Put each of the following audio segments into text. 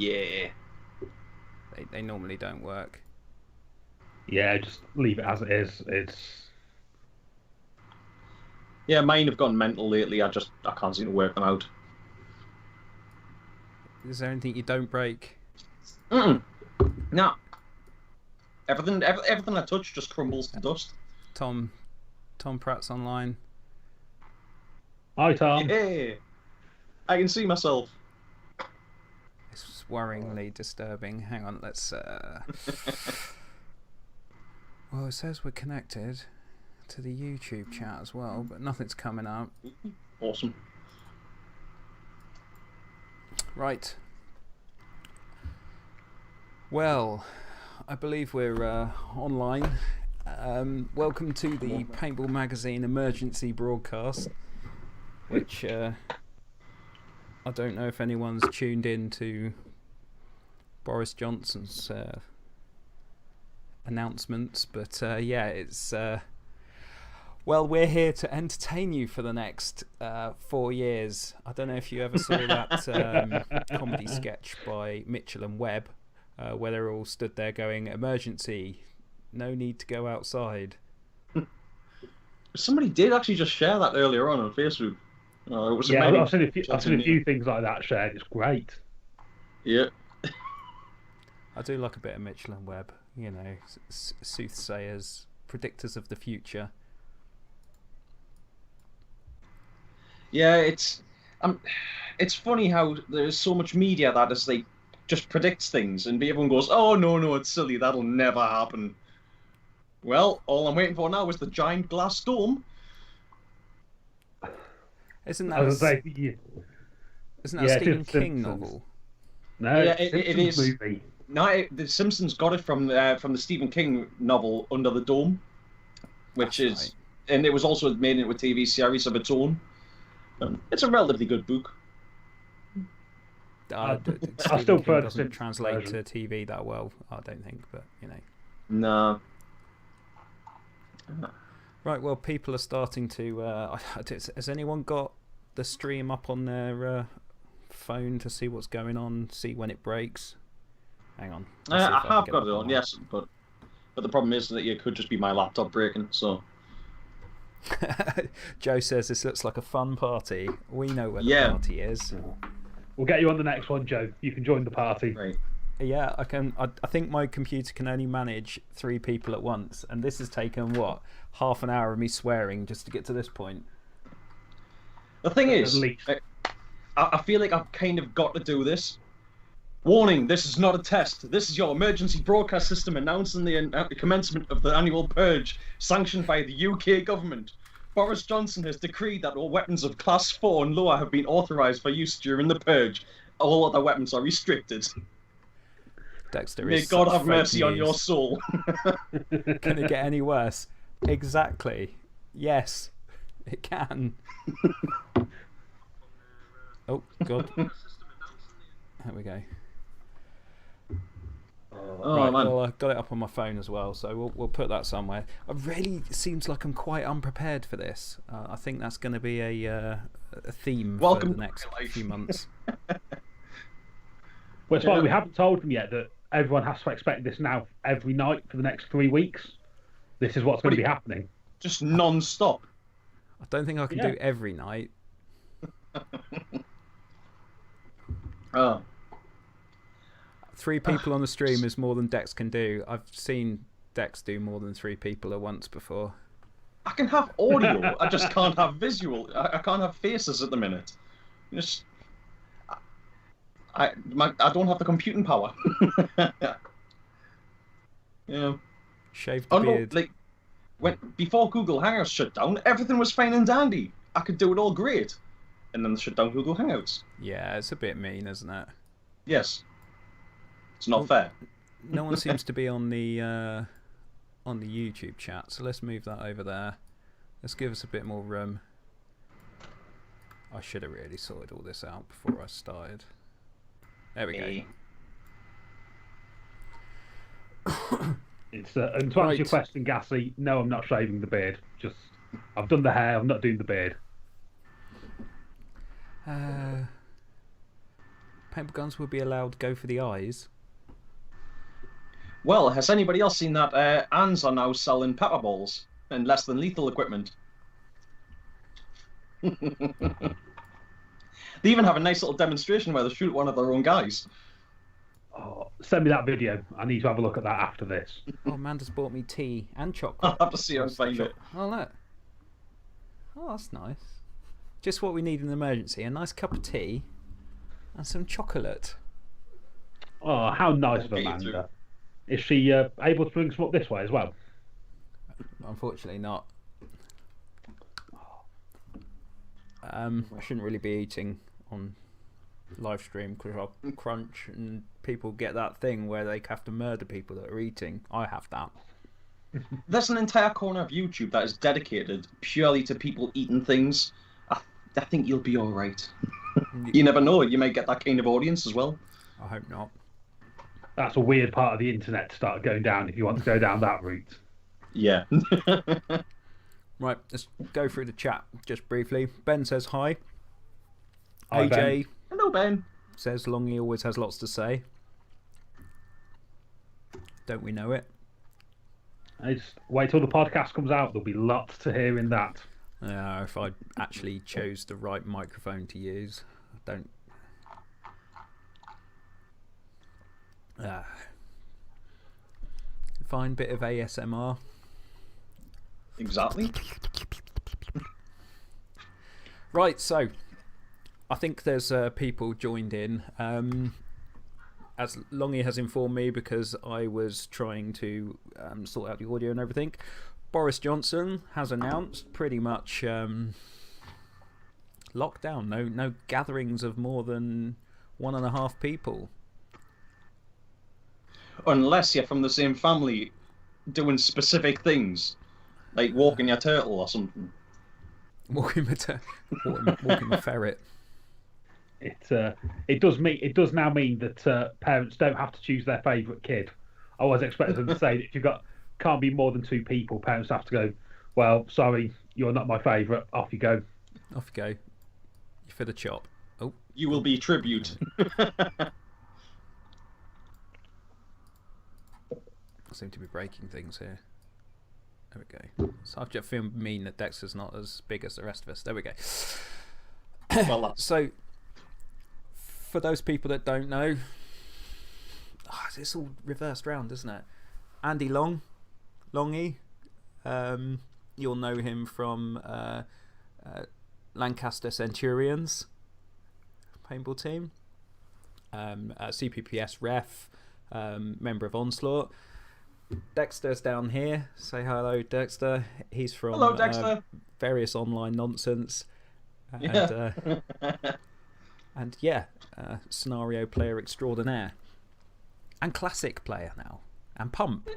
Yeah. They normally don't work. Yeah, just leave it as it is. It's Yeah, mine have gone mental lately. I can't seem to work them out. Is there anything you don't break? No. Everything I touch just crumbles to dust. Tom Pratt's online. hi Tom. Yeah. I can see myself. It's worryingly disturbing. Hang on, let's. Well, it says we're connected to the YouTube chat as well, but nothing's coming up. Awesome. Right. Well, I believe we're online. Welcome to the Paintball Magazine emergency broadcast, which I don't know if anyone's tuned in to Boris Johnson's announcements, but yeah, it's well, we're here to entertain you for the next 4 years. I don't know if you ever saw that comedy sketch by Mitchell and Webb, where they're all stood there going, "Emergency, no need to go outside." Somebody did actually just share that earlier on Facebook. It was Yeah, amazing. I've seen a few things like that shared. It's great. Yeah. I do like a bit of Mitchell and Webb, you know, soothsayers, predictors of the future. Yeah, it's funny how there's so much media that is like just predicts things, and everyone goes, "Oh no, it's silly. That'll never happen." Well, all I'm waiting for now is the giant glass dome. Isn't that I was a Stephen it's King Simpsons. novel? Yeah, No, it's it Simpsons is. movie. No, the Simpsons got it from the Stephen King novel Under the Dome, which That's is, right. and it was also made into a TV series of its own. It's a relatively good book. I Stephen still King prefer the doesn't Simpsons translate version. to TV that well, I don't think, but you know. No. Right, well, people are starting to. Has anyone got the stream up on their phone to see what's going on, see when it breaks? Hang on. I have got it on, yes, but the problem is that it could just be my laptop breaking. So. Joe says this looks like a fun party. We know where the party is. We'll get you on the next one, Joe. You can join the party. Right. Yeah, I can. I think my computer can only manage 3 people at once, and this has taken what, half an hour of me swearing just to get to this point. The thing is, I feel like I've kind of got to do this. Warning, this is not a test. This is your emergency broadcast system announcing the commencement of the annual purge sanctioned by the UK government. Boris Johnson has decreed that all weapons of class 4 and lower have been authorised for use during the purge. All other weapons are restricted. Dexter, may God have mercy on your soul. Can it get any worse? Exactly. Yes, it can. Oh, God. There we go. Right, man. well, I got it up on my phone as well, so we'll put that somewhere. It seems like I'm quite unprepared for this. I think that's going to be a theme for the next few months. Well, it's why we haven't told them yet that everyone has to expect this now every night for the next 3 weeks. This is what's going to be happening. Just non-stop. I don't think I can do every night. Oh. 3 people on the stream is more than Dex can do. I've seen Dex do more than 3 people at once before. I can have audio. I just can't have visual. I can't have faces at the minute. Just, I don't have the computing power. Yeah. Shaved the beard. No, like before Google Hangouts shut down, everything was fine and dandy. I could do it all great, and then they shut down Google Hangouts. Yeah, it's a bit mean, isn't it? Yes. It's not fair. No one seems to be on the YouTube chat, so let's move that over there. Let's give us a bit more room. I should have really sorted all this out before I started. There we go. It's and to answer your question, Gassy, no, I'm not shaving the beard. Just I've done the hair. I'm not doing the beard. paintball guns will be allowed to go for the eyes. Well, has anybody else seen that Anns are now selling pepper balls and less than lethal equipment? They even have a nice little demonstration where they shoot one of their own guys. Oh, send me that video. I need to have a look at that after this. Oh, Amanda's bought me tea and chocolate. I'll have to see her and find it. Oh, look. Oh, that's nice. Just what we need in an emergency. A nice cup of tea and some chocolate. Oh, how nice of Amanda. Is she able to bring some up this way as well? Unfortunately not. I shouldn't really be eating on live stream because I'll crunch and people get that thing where they have to murder people that are eating. I have that. There's an entire corner of YouTube that is dedicated purely to people eating things. I think you'll be all right. You never know, you may get that kind of audience as well. I hope not. That's a weird part of the internet to start going down if you want to go down that route. Yeah. Right, let's go through the chat just briefly. Ben says hi. Hi, AJ Ben. Hello, Ben. Says Longy always has lots to say. Don't we know it? Just wait till the podcast comes out. There'll be lots to hear in that. If I actually chose the right microphone to use. I don't. Fine bit of ASMR. Exactly. Right, so I think there's people joined in. As Longy has informed me, because I was trying to sort out the audio and everything, Boris Johnson has announced pretty much lockdown. No gatherings of more than 1.5 people. Unless you're from the same family doing specific things, like walking your turtle or something. Walking a ferret. It does now mean that parents don't have to choose their favourite kid. I was expecting them to say that if can't be more than 2 people, parents have to go, well, sorry, you're not my favourite, off you go. Off you go. You for the chop. Oh. You will be tribute. I seem to be breaking things here. There we go. So I've just feel mean that Dexter's not as big as the rest of us. There we go. Well, so, for those people that don't know, it's all reversed round, isn't it? Andy Longy, you'll know him from Lancaster Centurions paintball team, CPPS ref, member of Onslaught. Dexter's down here. Say hello, Dexter. He's from hello, Dexter. Various online nonsense. Yeah. And yeah, scenario player extraordinaire. And classic player now. And pump.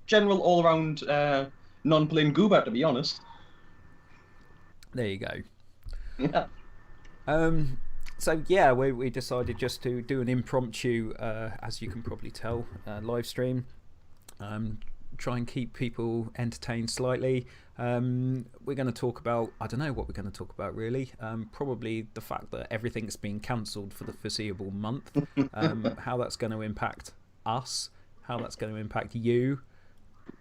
General all-round non-playing goober, to be honest. There you go. Yeah. So yeah, we decided just to do an impromptu, as you can probably tell, live stream. Try and keep people entertained slightly. We're going to talk about, I don't know what we're going to talk about really. Probably the fact that everything's been cancelled for the foreseeable month. How that's going to impact us. How that's going to impact you.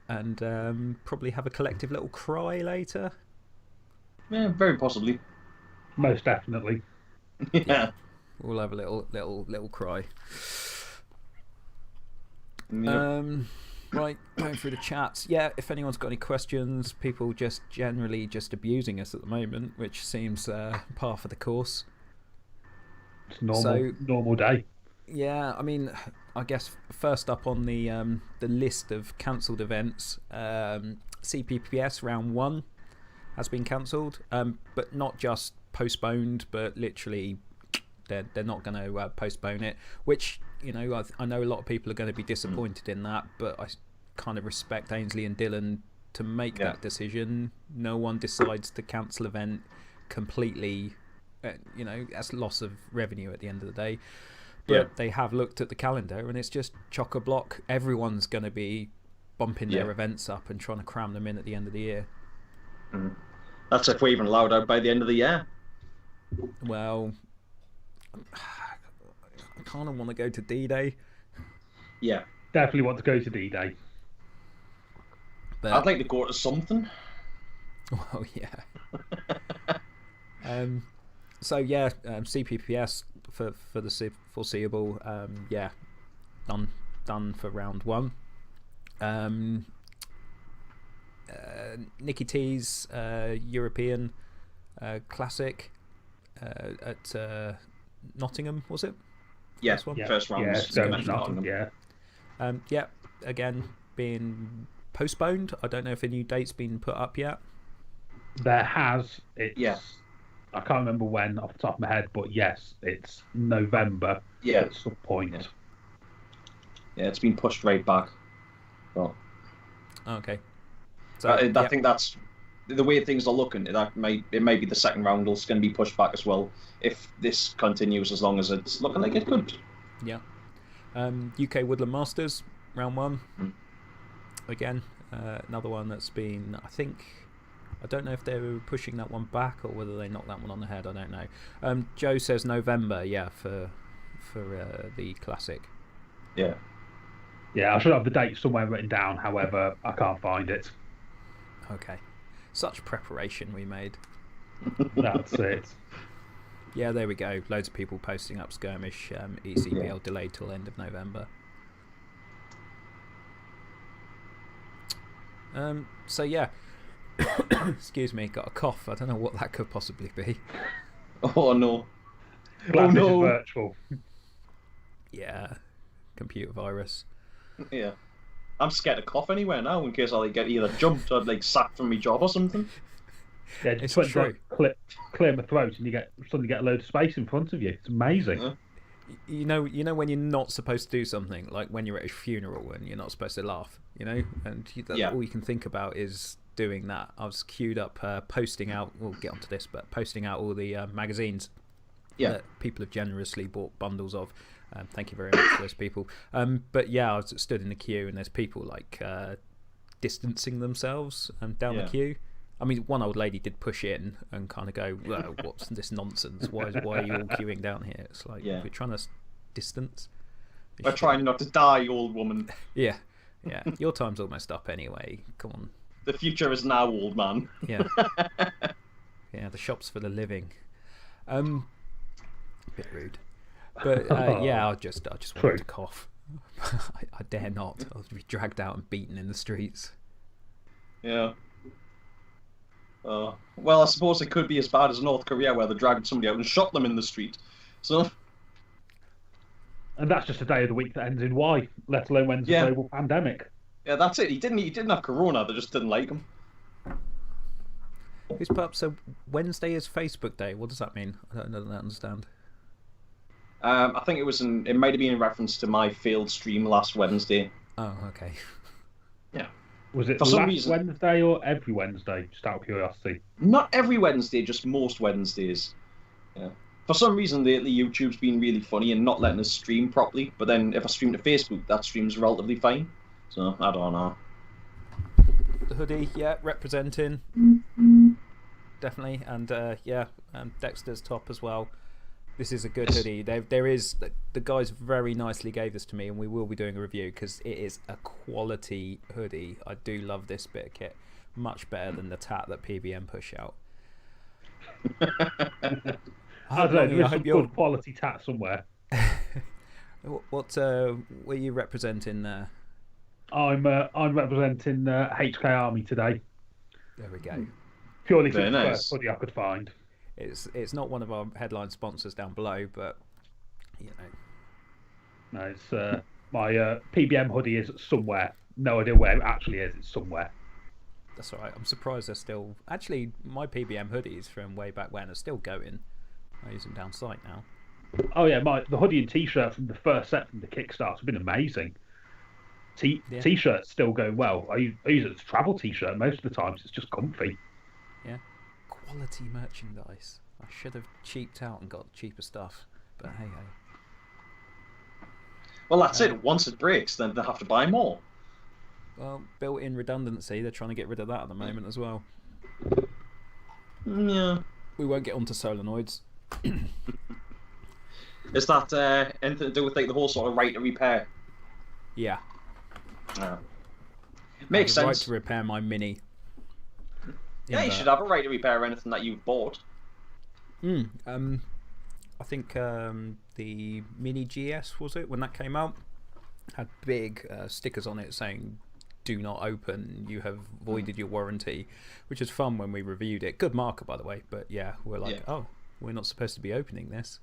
And probably have a collective little cry later. Yeah, very possibly. Most definitely. Yeah. We'll have a little cry. Yep. Right, going through the chats. Yeah, if anyone's got any questions, people just generally just abusing us at the moment, which seems par for the course. It's normal day. Yeah, I mean, I guess first up on the list of cancelled events, CPPS round 1 has been cancelled, but not just postponed, but literally they're not going to postpone it, which, you know, I know a lot of people are going to be disappointed in that, but I kind of respect Ainsley and Dylan to make that decision. No one decides to cancel event completely, you know, that's loss of revenue at the end of the day. But they have looked at the calendar and it's just chock-a-block. Everyone's going to be bumping their events up and trying to cram them in at the end of the year. That's if we're even allowed out by the end of the year. Well, I kind of want to go to D-Day. Yeah. Definitely want to go to D-Day. But, I'd like to go to something. well, yeah. So yeah, CPPS for the foreseeable. Yeah, done for round one. Nicky T's European Classic at Nottingham, was it? Yeah, First one? first round. Yeah. Yeah, again being postponed. I don't know if a new date's been put up yet. There has. It's, Yeah. I can't remember when off the top of my head, but yes, it's November at some point. Yeah, it's been pushed right back. Well, okay. So I think that's the way things are looking. It may be the second round is going to be pushed back as well if this continues, as long as it's looking like it could. Yeah. UK Woodland Masters round one. Again, another one that's been, I don't know if they were pushing that one back or whether they knocked that one on the head. I don't know. Joe says November, yeah, for the Classic. Yeah. Yeah, I should have the date somewhere written down. However, I can't find it. Okay. Such preparation we made. That's it. Yeah, there we go. Loads of people posting up skirmish. ECBL delayed till end of November. So yeah. Excuse me, got a cough. I don't know what that could possibly be. Oh no. Glad this is virtual. Yeah. Computer virus. Yeah. I'm scared to cough anywhere now in case I get either jumped or sacked from my job or something. Yeah, just went to clear my throat and you suddenly get a load of space in front of you. It's amazing. Yeah. You know when you're not supposed to do something, like when you're at a funeral and you're not supposed to laugh, and all you can think about is doing that. I was queued up posting out, we'll get onto this, but posting out all the magazines that people have generously bought bundles of. Thank you very much to those people. But yeah, I was stood in the queue and there's people distancing themselves down the queue. I mean, one old lady did push in and kind of go, well, what's this nonsense? Why are you all queuing down here? It's like, we're trying to distance. We're trying not to die, old woman. Yeah. Your time's almost up anyway. Come on. The future is now, old man. Yeah. Yeah, the shop's for the living. A bit rude. But yeah, I just wanted to cough. I dare not. I'll be dragged out and beaten in the streets. Yeah. Well, I suppose it could be as bad as North Korea, where they dragged somebody out and shot them in the street. So. And that's just a day of the week that ends in Y, let alone when it's a global pandemic. Yeah, that's it. He didn't have corona. They just didn't like him. Who's put up? So Wednesday is Facebook Day. What does that mean? I don't understand. I think it might have been in reference to my failed stream last Wednesday. Oh, okay. Yeah. Was it last Wednesday or every Wednesday? Just out of curiosity. Not every Wednesday, just most Wednesdays. Yeah. For some reason lately, YouTube's been really funny and not letting us stream properly. But then if I stream to Facebook, that stream's relatively fine. So I don't know. The hoodie, yeah, representing. Definitely, and Dexter's top as well. This is a good hoodie. There is the guys very nicely gave this to me, and we will be doing a review because it is a quality hoodie. I do love this bit of kit, much better than the tat that PBM push out. I don't know. There's some good quality tat somewhere. What were you representing there? I'm representing HK Army today. There we go. Purely for the first hoodie I could find. It's not one of our headline sponsors down below, but No, it's my PBM hoodie is somewhere. No idea where it actually is. It's somewhere. That's all right. I'm surprised they're still. Actually, my PBM hoodies from way back when are still going. I use them down site now. Oh yeah, the hoodie and T-shirt from the first set from the Kickstarter have been amazing. T-shirt's still going well. I use it as a travel T-shirt most of the time. So it's just comfy. Yeah. Quality merchandise. I should have cheaped out and got cheaper stuff, but hey. Well, that's it. Once it breaks, then they have to buy more. Well, built-in redundancy. They're trying to get rid of that at the moment as well. Yeah. We won't get onto solenoids. Is that anything to do with like the whole sort of right to repair? Yeah. Makes sense. Right to repair my Mini. Yeah, you should have a right to repair anything that you've bought. I think the Mini GS, was it, when that came out, had big stickers on it saying "Do not open. You have voided your warranty," which was fun when we reviewed it. Good marker, by the way. But yeah, we're like, oh, we're not supposed to be opening this.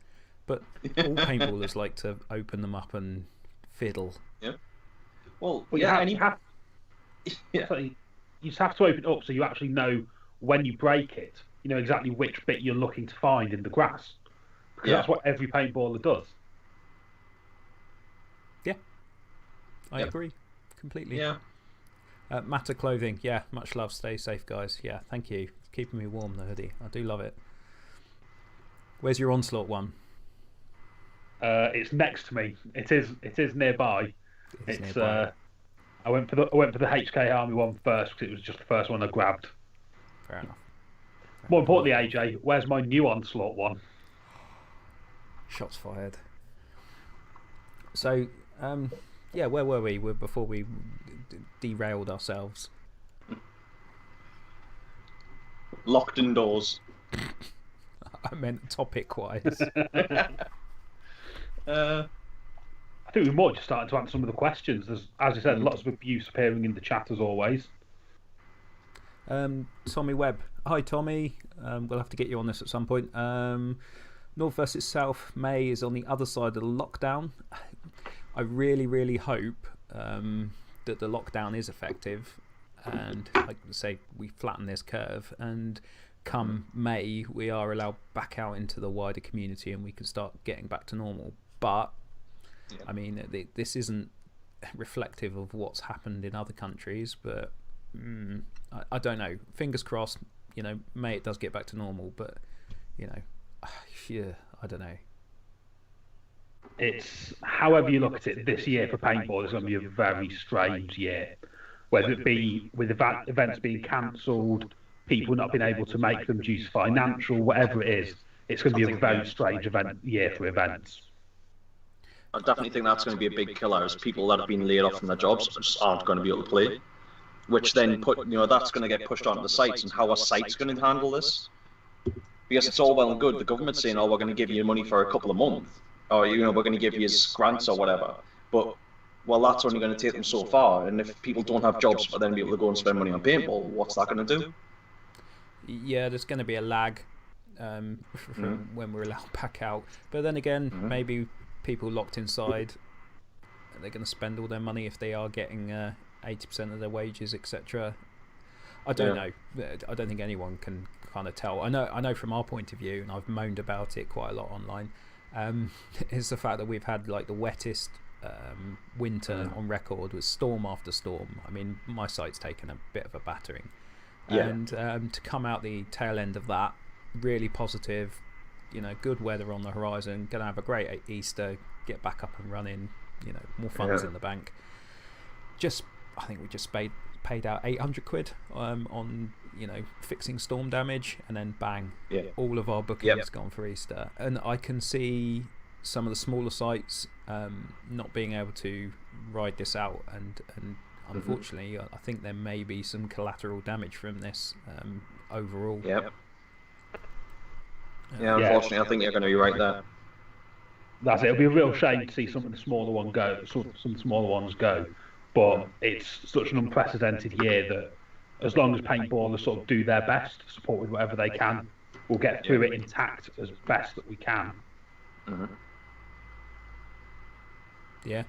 But all paintballers like to open them up and fiddle. Yeah. Well, you just have to open it up so you actually know when you break it. You know exactly which bit you're looking to find in the grass. Because that's what every paintballer does. Yeah. I agree completely. Yeah. Matter Clothing, yeah, much love. Stay safe, guys. Yeah, thank you. It's keeping me warm, the hoodie. I do love it. Where's your Onslaught one? It's next to me. It is nearby. It's nearby. I went for the HK Army one first because it was just the first one I grabbed. Fair enough. More importantly, AJ, where's my new Onslaught one? Shots fired. So, yeah, where were we before we derailed ourselves? Locked indoors. I meant topic-wise. I think we might just start to answer some of the questions. There's, as I said, lots of abuse appearing in the chat as always. Tommy Webb. Hi, Tommy. We'll have to get you on this at some point. North versus South. May is on the other side of the lockdown. I really, really hope that the lockdown is effective and, like I say, we flatten this curve, and come May we are allowed back out into the wider community and we can start getting back to normal. But I mean, this isn't reflective of what's happened in other countries, but I don't know. Fingers crossed, you know, May it does get back to normal, but, you know, yeah, I don't know. It's, however you look at it, this year for paintball is going to be a very strange year. Whether it be with events being cancelled, people not being able to make them due to financial, whatever it is, it's going to be a very strange year for events. I definitely think that's going to be a big killer, as people that have been laid off from their jobs just aren't going to be able to play. Which then that's going to get pushed onto the sites, and how are sites going to handle this? Because it's all well and good, the government's saying, oh, we're going to give you money for a couple of months, or, you know, we're going to give you grants or whatever. But, well, that's only going to take them so far, and if people don't have jobs but then be able to go and spend money on paintball, what's that going to do? Yeah, there's going to be a lag from when we're allowed back out. But then again, maybe people locked inside, they're going to spend all their money if they are getting 80% of their wages, etc. I don't know. I don't think anyone can kind of tell. I know from our point of view, and I've moaned about it quite a lot online, is the fact that we've had like the wettest winter on record, with storm after storm. I mean, my site's taken a bit of a battering. And to come out the tail end of that, really positive, you know, good weather on the horizon, going to have a great Easter, get back up and running, you know, more funds in the bank. I think we just paid out 800 quid on, you know, fixing storm damage, and then bang, all of our bookings gone for Easter. And I can see some of the smaller sites not being able to ride this out, and unfortunately, I think there may be some collateral damage from this overall. Unfortunately, I think you're going to be right there. That's it. It'll be a real shame to see some of the smaller ones go. But it's such an unprecedented year that as long as paintballers sort of do their best to support with whatever they can, we'll get through it intact as best that we can. Yeah,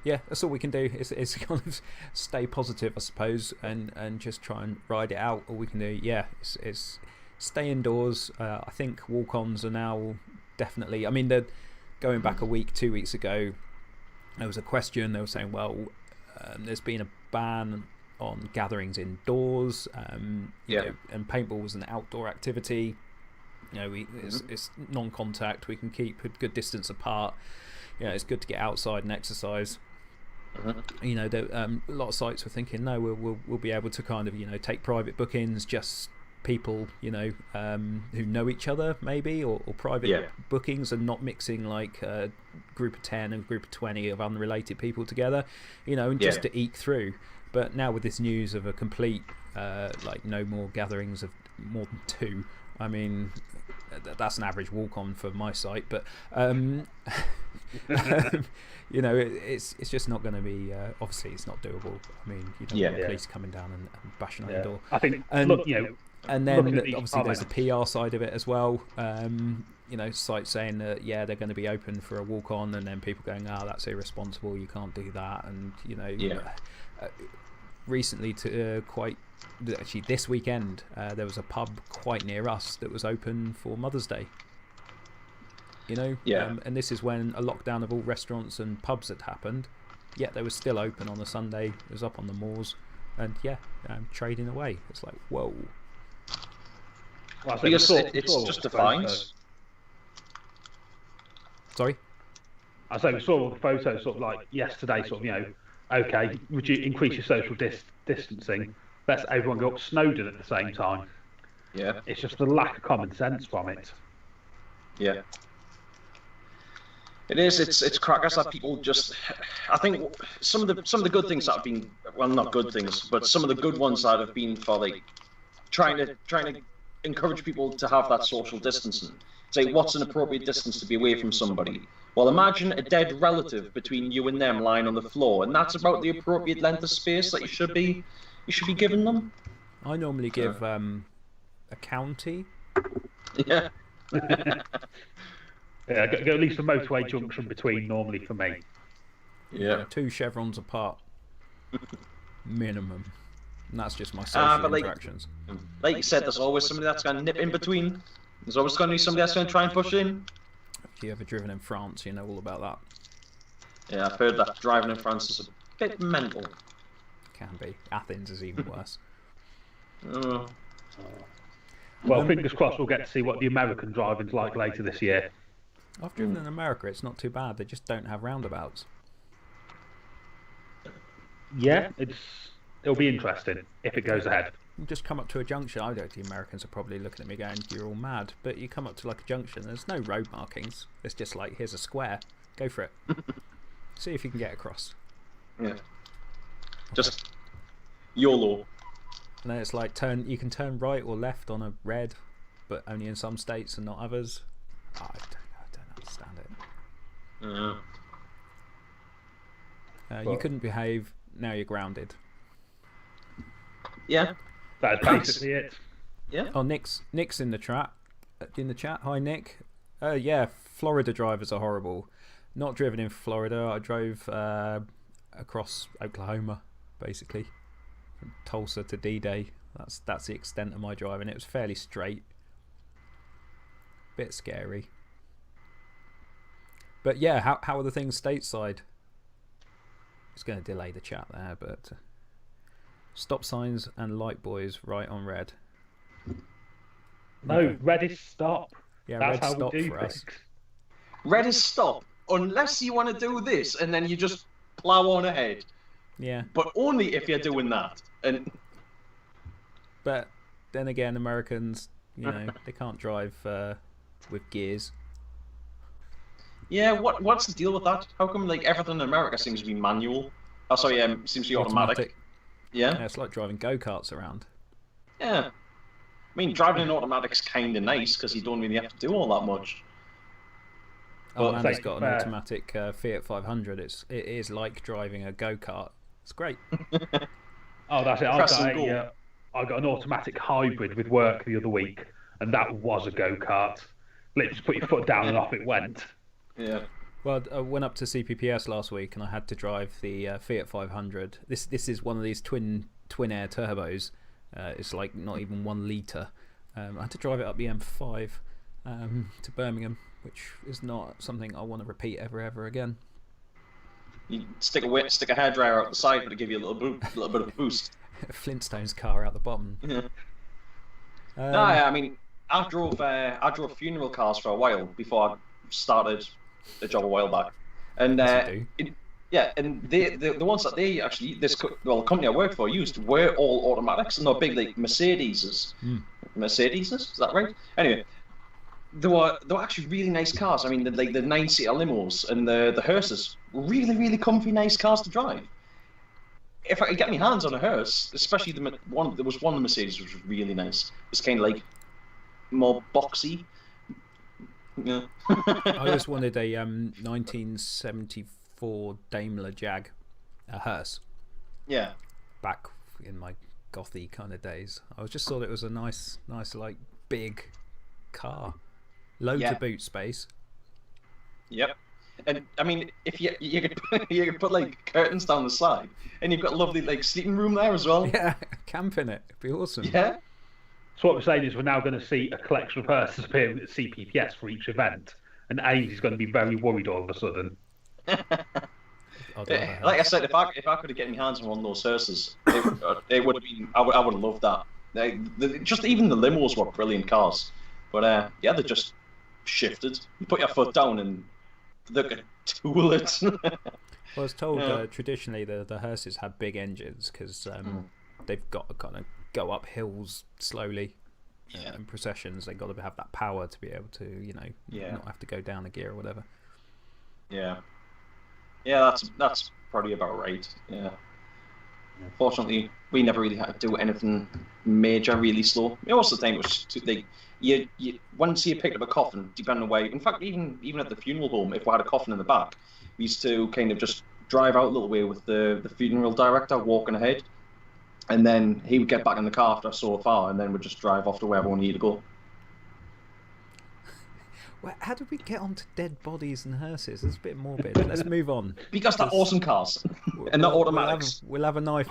that's all we can do. Is kind of stay positive, I suppose, and just try and ride it out. All we can do, is stay indoors. I think walk-ons are now definitely. I mean, they're going back a week, 2 weeks ago. There was a question. They were saying, well, there's been a ban on gatherings indoors. You know, and paintball was an outdoor activity. You know, it's non-contact. We can keep a good distance apart. You know, it's good to get outside and exercise. You know, a lot of sites were thinking, no, we'll be able to kind of, you know, take private bookings, just people, you know, who know each other maybe, or private bookings, and not mixing like a group of 10 and a group of 20 of unrelated people together, you know, and just to eke through. But now with this news of a complete, like no more gatherings of more than 2, I mean, that's an average walk-on for my site, but you know, it's just not going to be. Obviously, it's not doable. I mean, you don't want police coming down and bashing on your door. I think, and, look, you know, and then obviously there's the PR side of it as well. You know, sites saying that they're going to be open for a walk-on, and then people going, that's irresponsible. You can't do that, and you know, recently actually this weekend there was a pub quite near us that was open for Mother's Day. You know, and this is when a lockdown of all restaurants and pubs had happened, yet they were still open on a Sunday. It was up on the moors, and trading away. It's like, whoa. Well, because it's just a fine. Sorry? I say we saw all the photos sort of like yesterday, sort of, you know, okay, would you increase your social distancing? Let's everyone go up Snowdon at the same time. Yeah. It's just the lack of common sense from it. Yeah. It is. It's crackers that people just. I think some of the good things that have been, well, not good things, but some of the good ones that have been for like trying to encourage people to have that social distancing. Say, what's an appropriate distance to be away from somebody? Well, imagine a dead relative between you and them lying on the floor, and that's about the appropriate length of space that you should be giving them. I normally give a county. Yeah. Yeah, go at least a motorway junction between normally for me. Yeah. 2 chevrons apart. Minimum. And that's just my social interactions. Like you said, there's always somebody that's going to nip in between. There's always going to be somebody that's going to try and push in. If you've ever driven in France, you know all about that. Yeah, I've heard that driving in France is a bit mental. Can be. Athens is even worse. Well, fingers crossed we'll get to see what the American driving's like later this year. I've driven in America, it's not too bad. They just don't have roundabouts. Yeah, it'll be interesting if it goes ahead. You just come up to a junction. I don't think the Americans are probably looking at me going, you're all mad. But you come up to like a junction, there's no road markings. It's just like, here's a square. Go for it. See if you can get across. Yeah. Just YOLO. And then it's like you can turn right or left on a red, but only in some states and not others. I don't understand it. You couldn't behave, now you're grounded. Yeah. That's basically it. Yeah. Oh, Nick's in the chat. Hi, Nick. Yeah, Florida drivers are horrible. Not driven in Florida. I drove across Oklahoma, basically, from Tulsa to D-Day. That's the extent of my driving. It was fairly straight. Bit scary. But yeah, how are the things stateside? It's going to delay the chat there, but stop signs and light buoys right on red. No, red is stop. Yeah, that's red how stop we do for things. us. Red is stop, unless you want to do this, and then you just plough on ahead. Yeah. But only if you're doing that. But then again, Americans, you know, they can't drive with gears. Yeah, what's the deal with that? How come like everything in America seems to be manual? Oh, sorry, seems to be automatic. Yeah, it's like driving go-karts around. Yeah. I mean, driving an automatic's kind of nice because you don't really have to do all that much. Oh, and it's got an automatic Fiat 500. It is like driving a go-kart. It's great. Oh, that's it. I got an automatic hybrid with work the other week, and that was a go-kart. Literally just put your foot down and off it went. Yeah. Well, I went up to CPPS last week and I had to drive the Fiat 500. This is one of these twin air turbos. It's like not even 1 litre. I had to drive it up the M5 to Birmingham, which is not something I want to repeat ever again. You stick a hairdryer out the side, but to give you a little bit of a boost. Flintstone's car out the bottom. Yeah. No, I mean, I drove funeral cars for a while before I started a job a while back, and and the ones that they actually the company I worked for used were all automatics, and they're big like Mercedeses. Mercedes. Is that right? Anyway, they were actually really nice cars. I mean, the 9-seater limos and the hearses were really, really comfy, nice cars to drive. If I could get my hands on a hearse, especially there was one of the Mercedes which was really nice. It was kind of like more boxy. Yeah. I always wanted a 1974 Daimler Jag, a hearse. Yeah. Back in my gothy kind of days, I just thought it was a nice like big car, loads of boot space. Yep. And I mean, if you could put like curtains down the side, and you've got a lovely like sleeping room there as well. Yeah, camp in it. It'd be awesome. Yeah. So what we're saying is we're now going to see a collection of hearses appearing at CPPS for each event, and Ames is going to be very worried all of a sudden. Like I said, if I could have gotten my hands on one of those hearses, it would have been. I would have loved that. Just even the limos were brilliant cars, but yeah, they just shifted. You put your foot down and they could tool it. Well, I was told traditionally the hearses have big engines because they've got to kind of go up hills slowly. In processions, they've got to have that power to be able to, not have to go down a gear or whatever. Yeah. Yeah, that's probably about right. Yeah. Fortunately, we never really had to do anything major really slow. Most of the time, it was like you once you picked up a coffin, depending on where. In fact, even at the funeral home, if we had a coffin in the back, we used to kind of just drive out a little way with the funeral director walking ahead, and then he would get back in the car after so far, and then we'd just drive off to wherever we needed to go. Well, how did we get onto dead bodies and hearses? It's a bit morbid. Let's move on. Because they're awesome cars, and they're automatics. We'll have a nice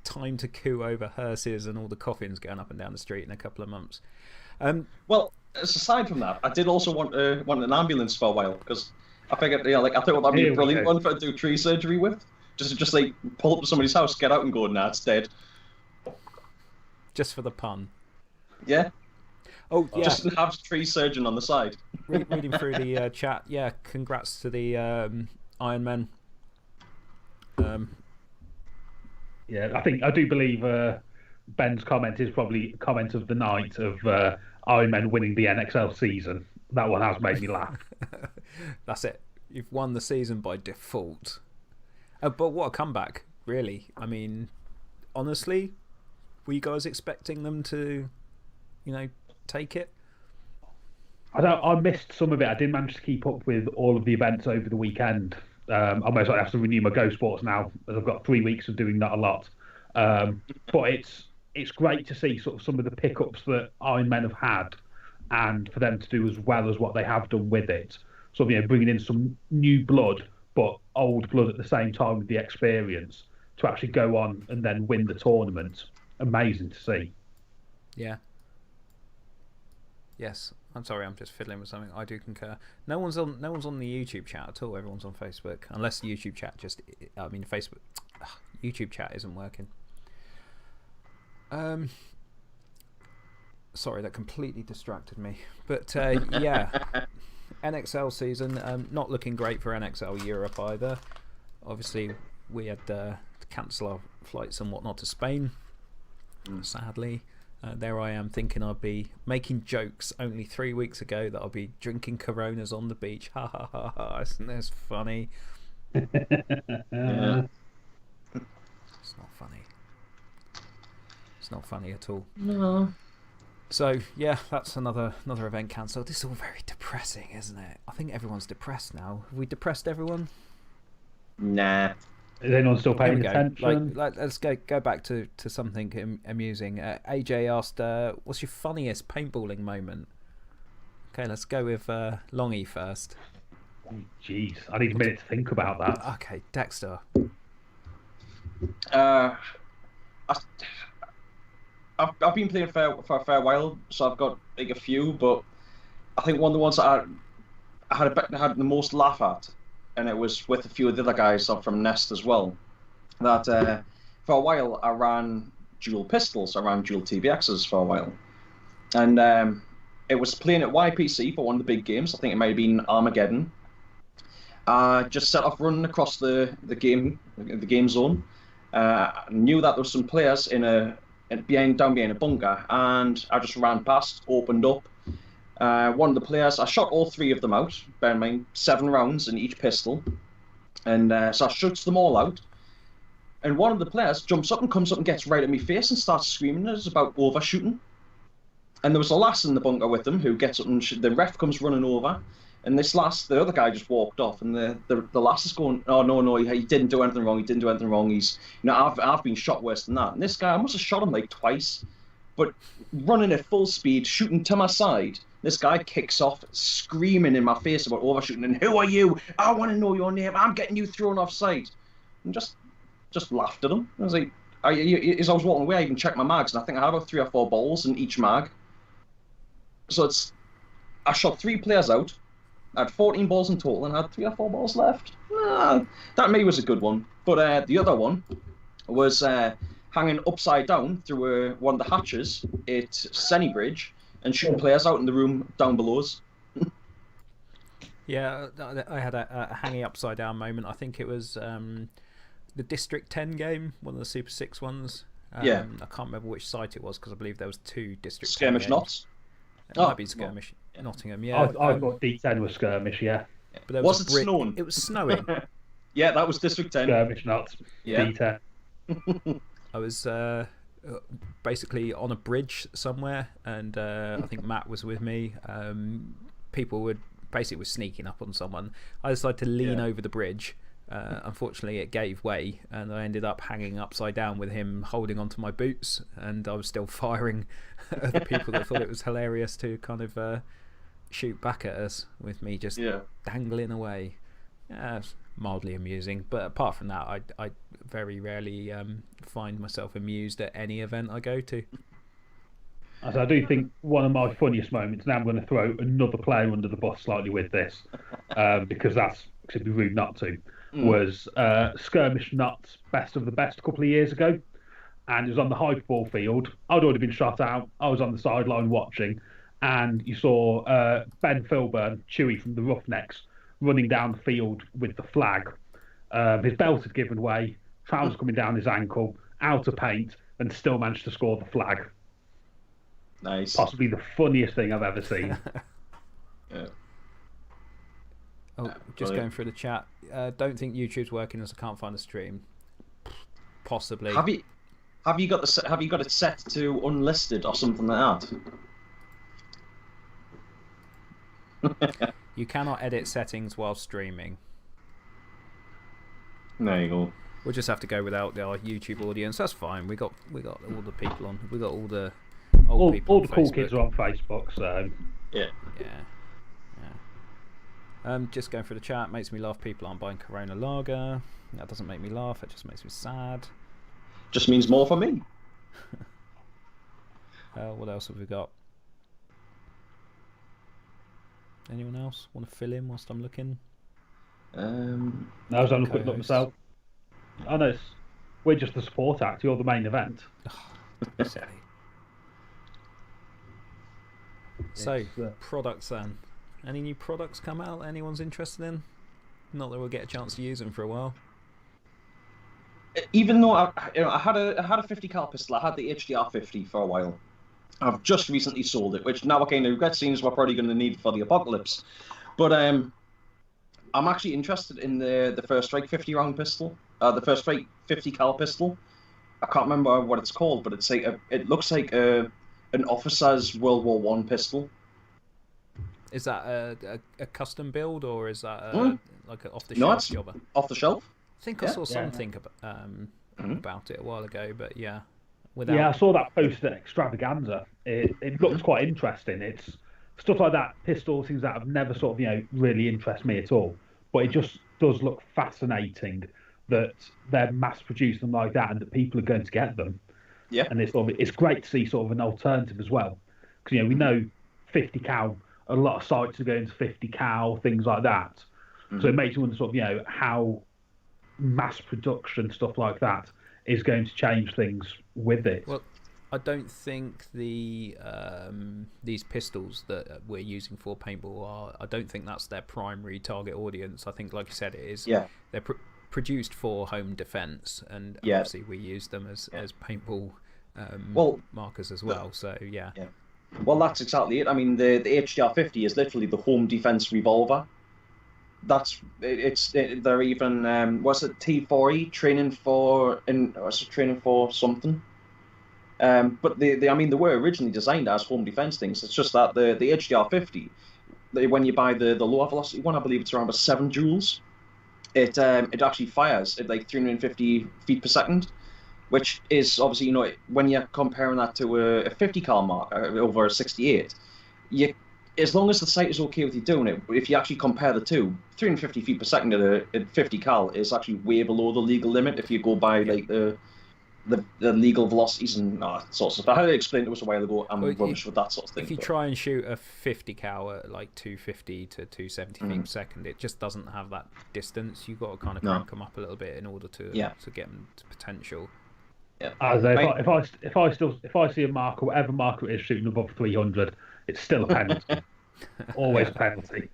time to coo over hearses and all the coffins going up and down the street in a couple of months. Well, aside from that, I did also want an ambulance for a while because I figured, I thought that'd be a brilliant one to do tree surgery with. Just like pull up to somebody's house, get out, and go, nah, it's dead. Just for the pun. Yeah. Oh, yeah. Just have a tree surgeon on the side. Reading through the chat, yeah, congrats to the Iron Men. Yeah, I do believe Ben's comment is probably comment of the night of Iron Men winning the NXL season. That one has made me laugh. That's it. You've won the season by default. But what a comeback, really. I mean, honestly, were you guys expecting them to, take it? I missed some of it. I didn't manage to keep up with all of the events over the weekend. I most likely have to renew my Go Sports now, as I've got 3 weeks of doing that a lot. But it's great to see sort of some of the pickups that Iron Men have had, and for them to do as well as what they have done with it. So bringing in some new blood, but old blood at the same time with the experience to actually go on and then win the tournament. Amazing to see. Yeah. Yes, I'm sorry, I'm just fiddling with something. I do concur. No one's on the YouTube chat at all. Everyone's on Facebook, unless YouTube chat Facebook, YouTube chat isn't working. Sorry, that completely distracted me. But yeah, NXL season not looking great for NXL Europe either. Obviously, we had to cancel our flights and whatnot to Spain. Sadly. There I am thinking I'd be making jokes only 3 weeks ago that I'll be drinking Coronas on the beach. Ha ha ha ha. Isn't this funny? Yeah. It's not funny. It's not funny at all. No. So, yeah, that's another event cancelled. This is all very depressing, isn't it? I think everyone's depressed now. Have we depressed everyone? Nah. Is anyone still paying attention? Let's go back to something amusing. AJ asked, what's your funniest paintballing moment? Okay, let's go with Longy first. Jeez, I need a minute to think about that. Okay, Dexter. I've been playing for a fair while, so I've got like a few, but I think one of the ones that I had the most laugh at, and it was with a few of the other guys from Nest as well, that for a while I ran dual pistols, I ran dual TBXs for a while. And it was playing at YPC for one of the big games. I think it might have been Armageddon. Just set off running across the game zone. Knew that there were some players in a and down behind a bunker, and I just ran past, opened up. One of the players, I shot all three of them out. Bear in mind, 7 rounds in each pistol, and so I shoots them all out. And one of the players jumps up and comes up and gets right at me face and starts screaming at us about overshooting. And there was a lass in the bunker with him who gets up and the ref comes running over. And this lass, the other guy just walked off, and the lass is going, "Oh no, he didn't do anything wrong. He didn't do anything wrong. He's, I've been shot worse than that." And this guy, I must have shot him like twice, but running at full speed, shooting to my side. This guy kicks off, screaming in my face about overshooting. And who are you? I want to know your name. I'm getting you thrown off site. And just laughed at him. I was like, as I was walking away, I even checked my mags, and I think I had about 3 or 4 balls in each mag. So I shot 3 players out. I had 14 balls in total, and I had 3 or 4 balls left. That maybe was a good one. But the other one was hanging upside down through one of the hatches at Senny Bridge and shooting players out in the room down below us. Yeah, I had a hanging upside down moment. I think it was the District 10 game, one of the Super 6 ones. Yeah. I can't remember which site it was because I believe there was 2 District 10 Skirmish games. Knots? It might be Skirmish Nottingham, yeah. I thought D10 was Skirmish, yeah. But there was it snowing? It was snowing. Yeah, that was District 10. Skirmish Knots, yeah. D10. I was basically on a bridge somewhere, and I think Matt was with me. People were sneaking up on someone. I decided to lean over the bridge. Unfortunately, it gave way, and I ended up hanging upside down with him holding onto my boots, and I was still firing at the people that thought it was hilarious to kind of shoot back at us with me just dangling away. It's mildly amusing, but apart from that, I very rarely find myself amused at any event I go to. As I do think one of my funniest moments, now I'm going to throw another player under the bus slightly with this, because that's it'd be rude not to, was Skirmish Knots Best of the Best a couple of years ago. And it was on the Hyperball field. I'd already been shot out. I was on the sideline watching, and you saw Ben Filburn, Chewie from the Roughnecks, running down the field with the flag. His belt had given way, trousers coming down his ankle, out of paint, and still managed to score the flag. Nice. Possibly the funniest thing I've ever seen. Yeah. Oh, just going through the chat. Don't think YouTube's working as I can't find a stream. Possibly. Have you got it set to unlisted or something like that? You cannot edit settings while streaming. There you go. We'll just have to go without our YouTube audience. That's fine. We got all the people on. We got all the old people. All the cool kids are on Facebook, so yeah. Just going through the chat makes me laugh. People aren't buying Corona Lager. That doesn't make me laugh. It just makes me sad. Just means more for me. What else have we got? Anyone else want to fill in whilst I'm looking? I was having a quick look myself. Oh no, we're just the support act. You're the main event. Silly. So, products then. Any new products come out that anyone's interested in? Not that we'll get a chance to use them for a while. Even though I had a 50 cal pistol, I had the HDR 50 for a while. I've just recently sold it, which now I kind of regret, seeing as we're probably going to need it for the apocalypse. But I'm actually interested in the First Strike 50 round pistol, the First Strike 50 cal pistol. I can't remember what it's called, but it's like it looks like an officer's World War I pistol. Is that a custom build, or is that like an off-the-shelf jobber? Off the shelf. I think I saw something about it a while ago, but yeah. Yeah, I saw that post at Extravaganza. It looks quite interesting. It's stuff like that, pistols, things that have never sort of really interest me at all. But it just does look fascinating that they're mass producing them like that, and that people are going to get them. Yeah, and it's great to see sort of an alternative as well, because we know 50 cal. A lot of sites are going to 50 cal, things like that. So it makes you wonder sort of, how mass production stuff like that is going to change things with it. Well, I don't think these pistols that we're using for paintball I don't think that's their primary target audience. I think, like you said, it is. Yeah. They're produced for home defence, and obviously we use them as paintball markers as well. So yeah. Well, that's exactly it. I mean, the HDR50 is literally the home defense revolver. They're even what's it, T4E training for something. But they were originally designed as home defense things. It's just that the HDR50, when you buy the lower velocity one, I believe it's around about 7 joules. It actually fires at like 350 feet per second, which is obviously, when you're comparing that to a 50 cal marker over a 68, as long as the sight is okay with you doing it, if you actually compare the two, 350 feet per second at 50 cal is actually way below the legal limit if you go by like the legal velocities and sorts of stuff. I had to explain it to us a while ago. I'm rubbish with that sort of thing. If you try and shoot a 50 cal at like 250 to 270 feet per second, it just doesn't have that distance. You've got to kind of crank them up a little bit in order to get them to potential. Yeah. If I see a marker, whatever marker it is shooting above 300, it's still a penalty. Always a penalty.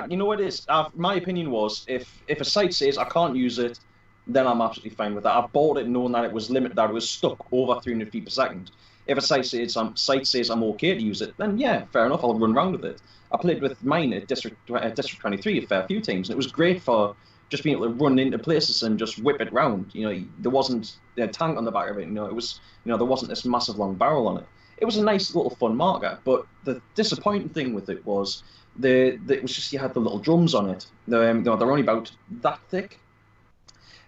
You know what it is? My opinion was if a sight says I can't use it, then I'm absolutely fine with that. I bought it knowing that it was limited, that it was stuck over 300 feet per second. If a site says I'm okay to use it, then yeah, fair enough, I'll run around with it. I played with mine at District 23 a fair few times, and it was great for just being able to run into places and just whip it round. There wasn't a tank on the back of it. It was, there wasn't this massive long barrel on it. It was a nice little fun marker, but the disappointing thing with it was it was just you had the little drums on it. They're only about that thick,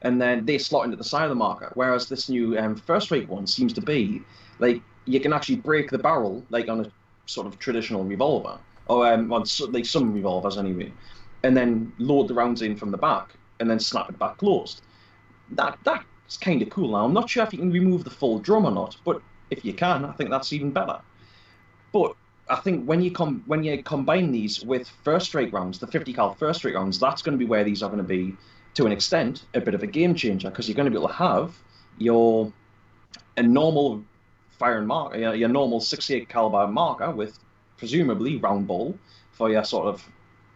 and then they slot into the side of the marker. Whereas this new first rate one seems to be like you can actually break the barrel like on a sort of traditional revolver, or on like some revolvers anyway, and then load the rounds in from the back and then snap it back closed. That's kind of cool. Now I'm not sure if you can remove the full drum or not, but if you can, I think that's even better. But I think when you combine these with first strike rounds, the 50 cal first strike rounds, that's going to be where these are going to be, to an extent, a bit of a game changer, because you're going to be able to have a normal firing marker, your normal 68 caliber marker with presumably round ball for your sort of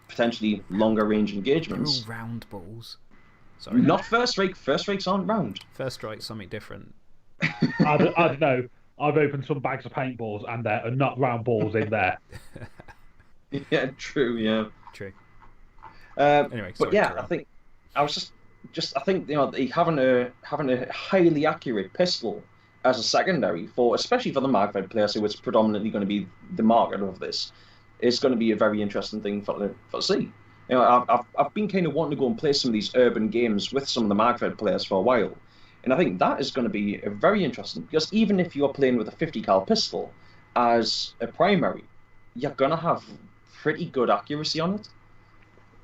potentially longer range engagements. True round balls. Sorry. Not first strike. First strikes aren't round. First strike's something different. I don't know. I've opened some bags of paintballs and there are not round balls in there. Yeah, true. Yeah, true. Anyway, but yeah, I think I was I think having a highly accurate pistol as a secondary especially for the Magfed players who is predominantly going to be the market of this, is going to be a very interesting thing for to see. I've been kind of wanting to go and play some of these urban games with some of the Magfed players for a while. And I think that is going to be very interesting, because even if you're playing with a 50 cal pistol as a primary, you're going to have pretty good accuracy on it.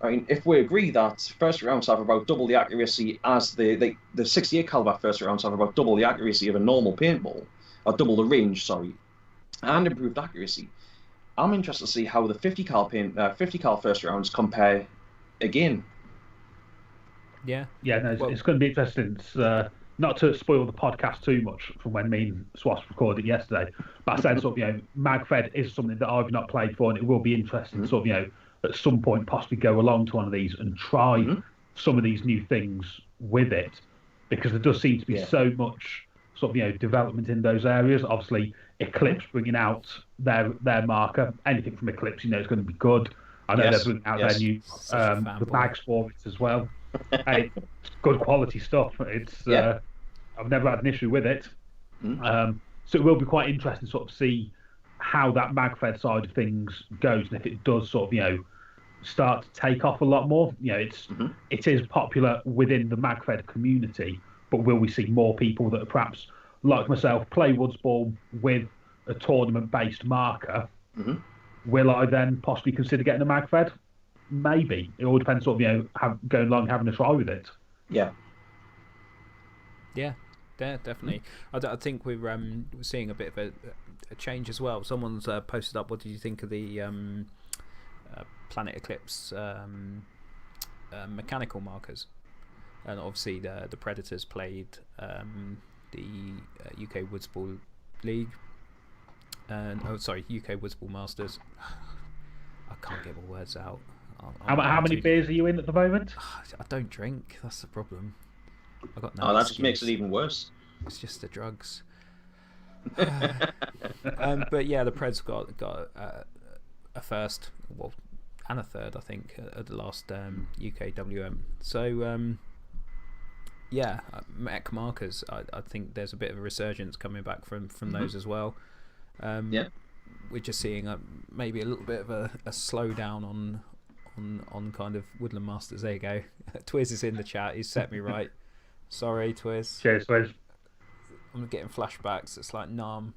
I mean, if we agree that first rounds have about double the accuracy as the 68 caliber first rounds have about double the accuracy of a normal paintball, or double the range, sorry, and improved accuracy, I'm interested to see how the 50 cal first rounds compare again. Yeah, no, it's going to be interesting. It's, not to spoil the podcast too much from when me and Swass recorded yesterday, but I said sort of, Magfed is something that I've not played for, and it will be interesting to sort of, at some point possibly go along to one of these and try some of these new things with it, because there does seem to be so much sort of, development in those areas. Obviously, Eclipse bringing out their marker, anything from Eclipse, it's going to be good. I know they're bringing out their new the bags for it as well. Hey, it's good quality stuff. It's I've never had an issue with it. So it will be quite interesting to sort of see how that Magfed side of things goes, and if it does sort of start to take off a lot more. It is popular within the Magfed community, but will we see more people that are perhaps like myself play Woods Ball with a tournament based marker? Will I then possibly consider getting a Magfed? Maybe. It all depends sort of, going along having a try with it. Yeah, definitely. I think we're seeing a bit of a change as well. Someone's posted up, what did you think of the Planet Eclipse mechanical markers? And obviously the Predators played the UK Woods Ball League. And UK Woods Ball Masters. I can't get my words out. How many beers are you in at the moment? I don't drink. That's the problem. I got no. That just makes it even worse. It's just the drugs. But yeah, the Preds got a first, well, and a third, I think, at the last UKWM. So yeah, mech markers. I think there's a bit of a resurgence coming back from those as well. Yeah, we're just seeing maybe a little bit of a slowdown on kind of Woodland Masters. There you go. Twiz is in the chat. He's set me right. Sorry, Twiz. Cheers, Twiz. I'm getting flashbacks. It's like Nam.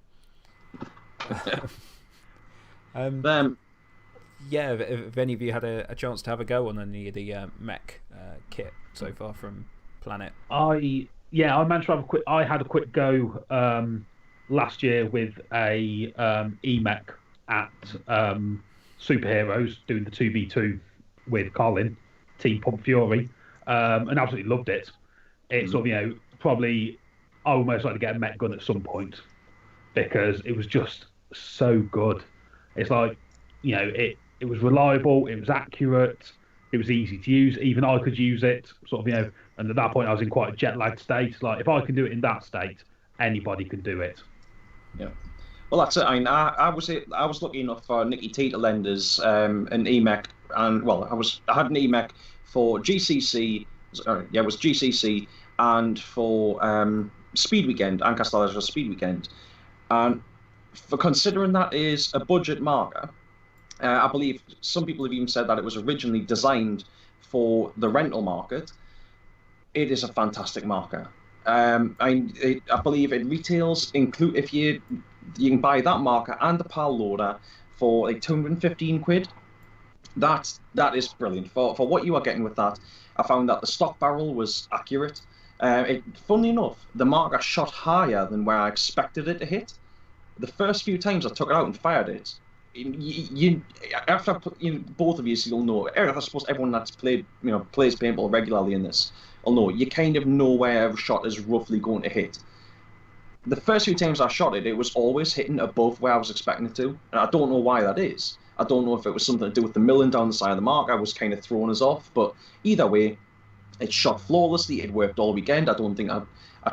Yeah, if any of you had a chance to have a go on any of the mech kit so far from Planet. I managed to have a quick. I had a quick go last year with a EMech at Superheroes, doing the 2v2 with Colin, Team Pump Fury, and absolutely loved it. It's sort of, probably I almost like to get a mech gun at some point because it was just so good. It's like, it was reliable, it was accurate, it was easy to use. Even I could use it, sort of, and at that point I was in quite a jet lagged state. Like, if I can do it in that state, anybody can do it. Yeah. Well, that's it. I mean, I was lucky enough for Nicky T to lend us an EMech, and well, I had an EMech for GCC. It was GCC, and for Speed Weekend, Ancaster Leisure Speed Weekend, and for considering that is a budget marker. I believe some people have even said that it was originally designed for the rental market. It is a fantastic marker. I believe it retails if you can buy that marker and the PAL loader for like 215 quid. That is brilliant for what you are getting with that. I found that the stock barrel was accurate. Funnily enough, the marker shot higher than where I expected it to hit. The first few times I took it out and fired it, both of you, you'll know. I suppose everyone that's plays paintball regularly in this will know. You kind of know where a shot is roughly going to hit. The first few times I shot it was always hitting above where I was expecting it to, and I don't know why that is. I don't know if it was something to do with the milling down the side of the mark. I was kind of throwing us off, but either way, it shot flawlessly. It worked all weekend. I don't think I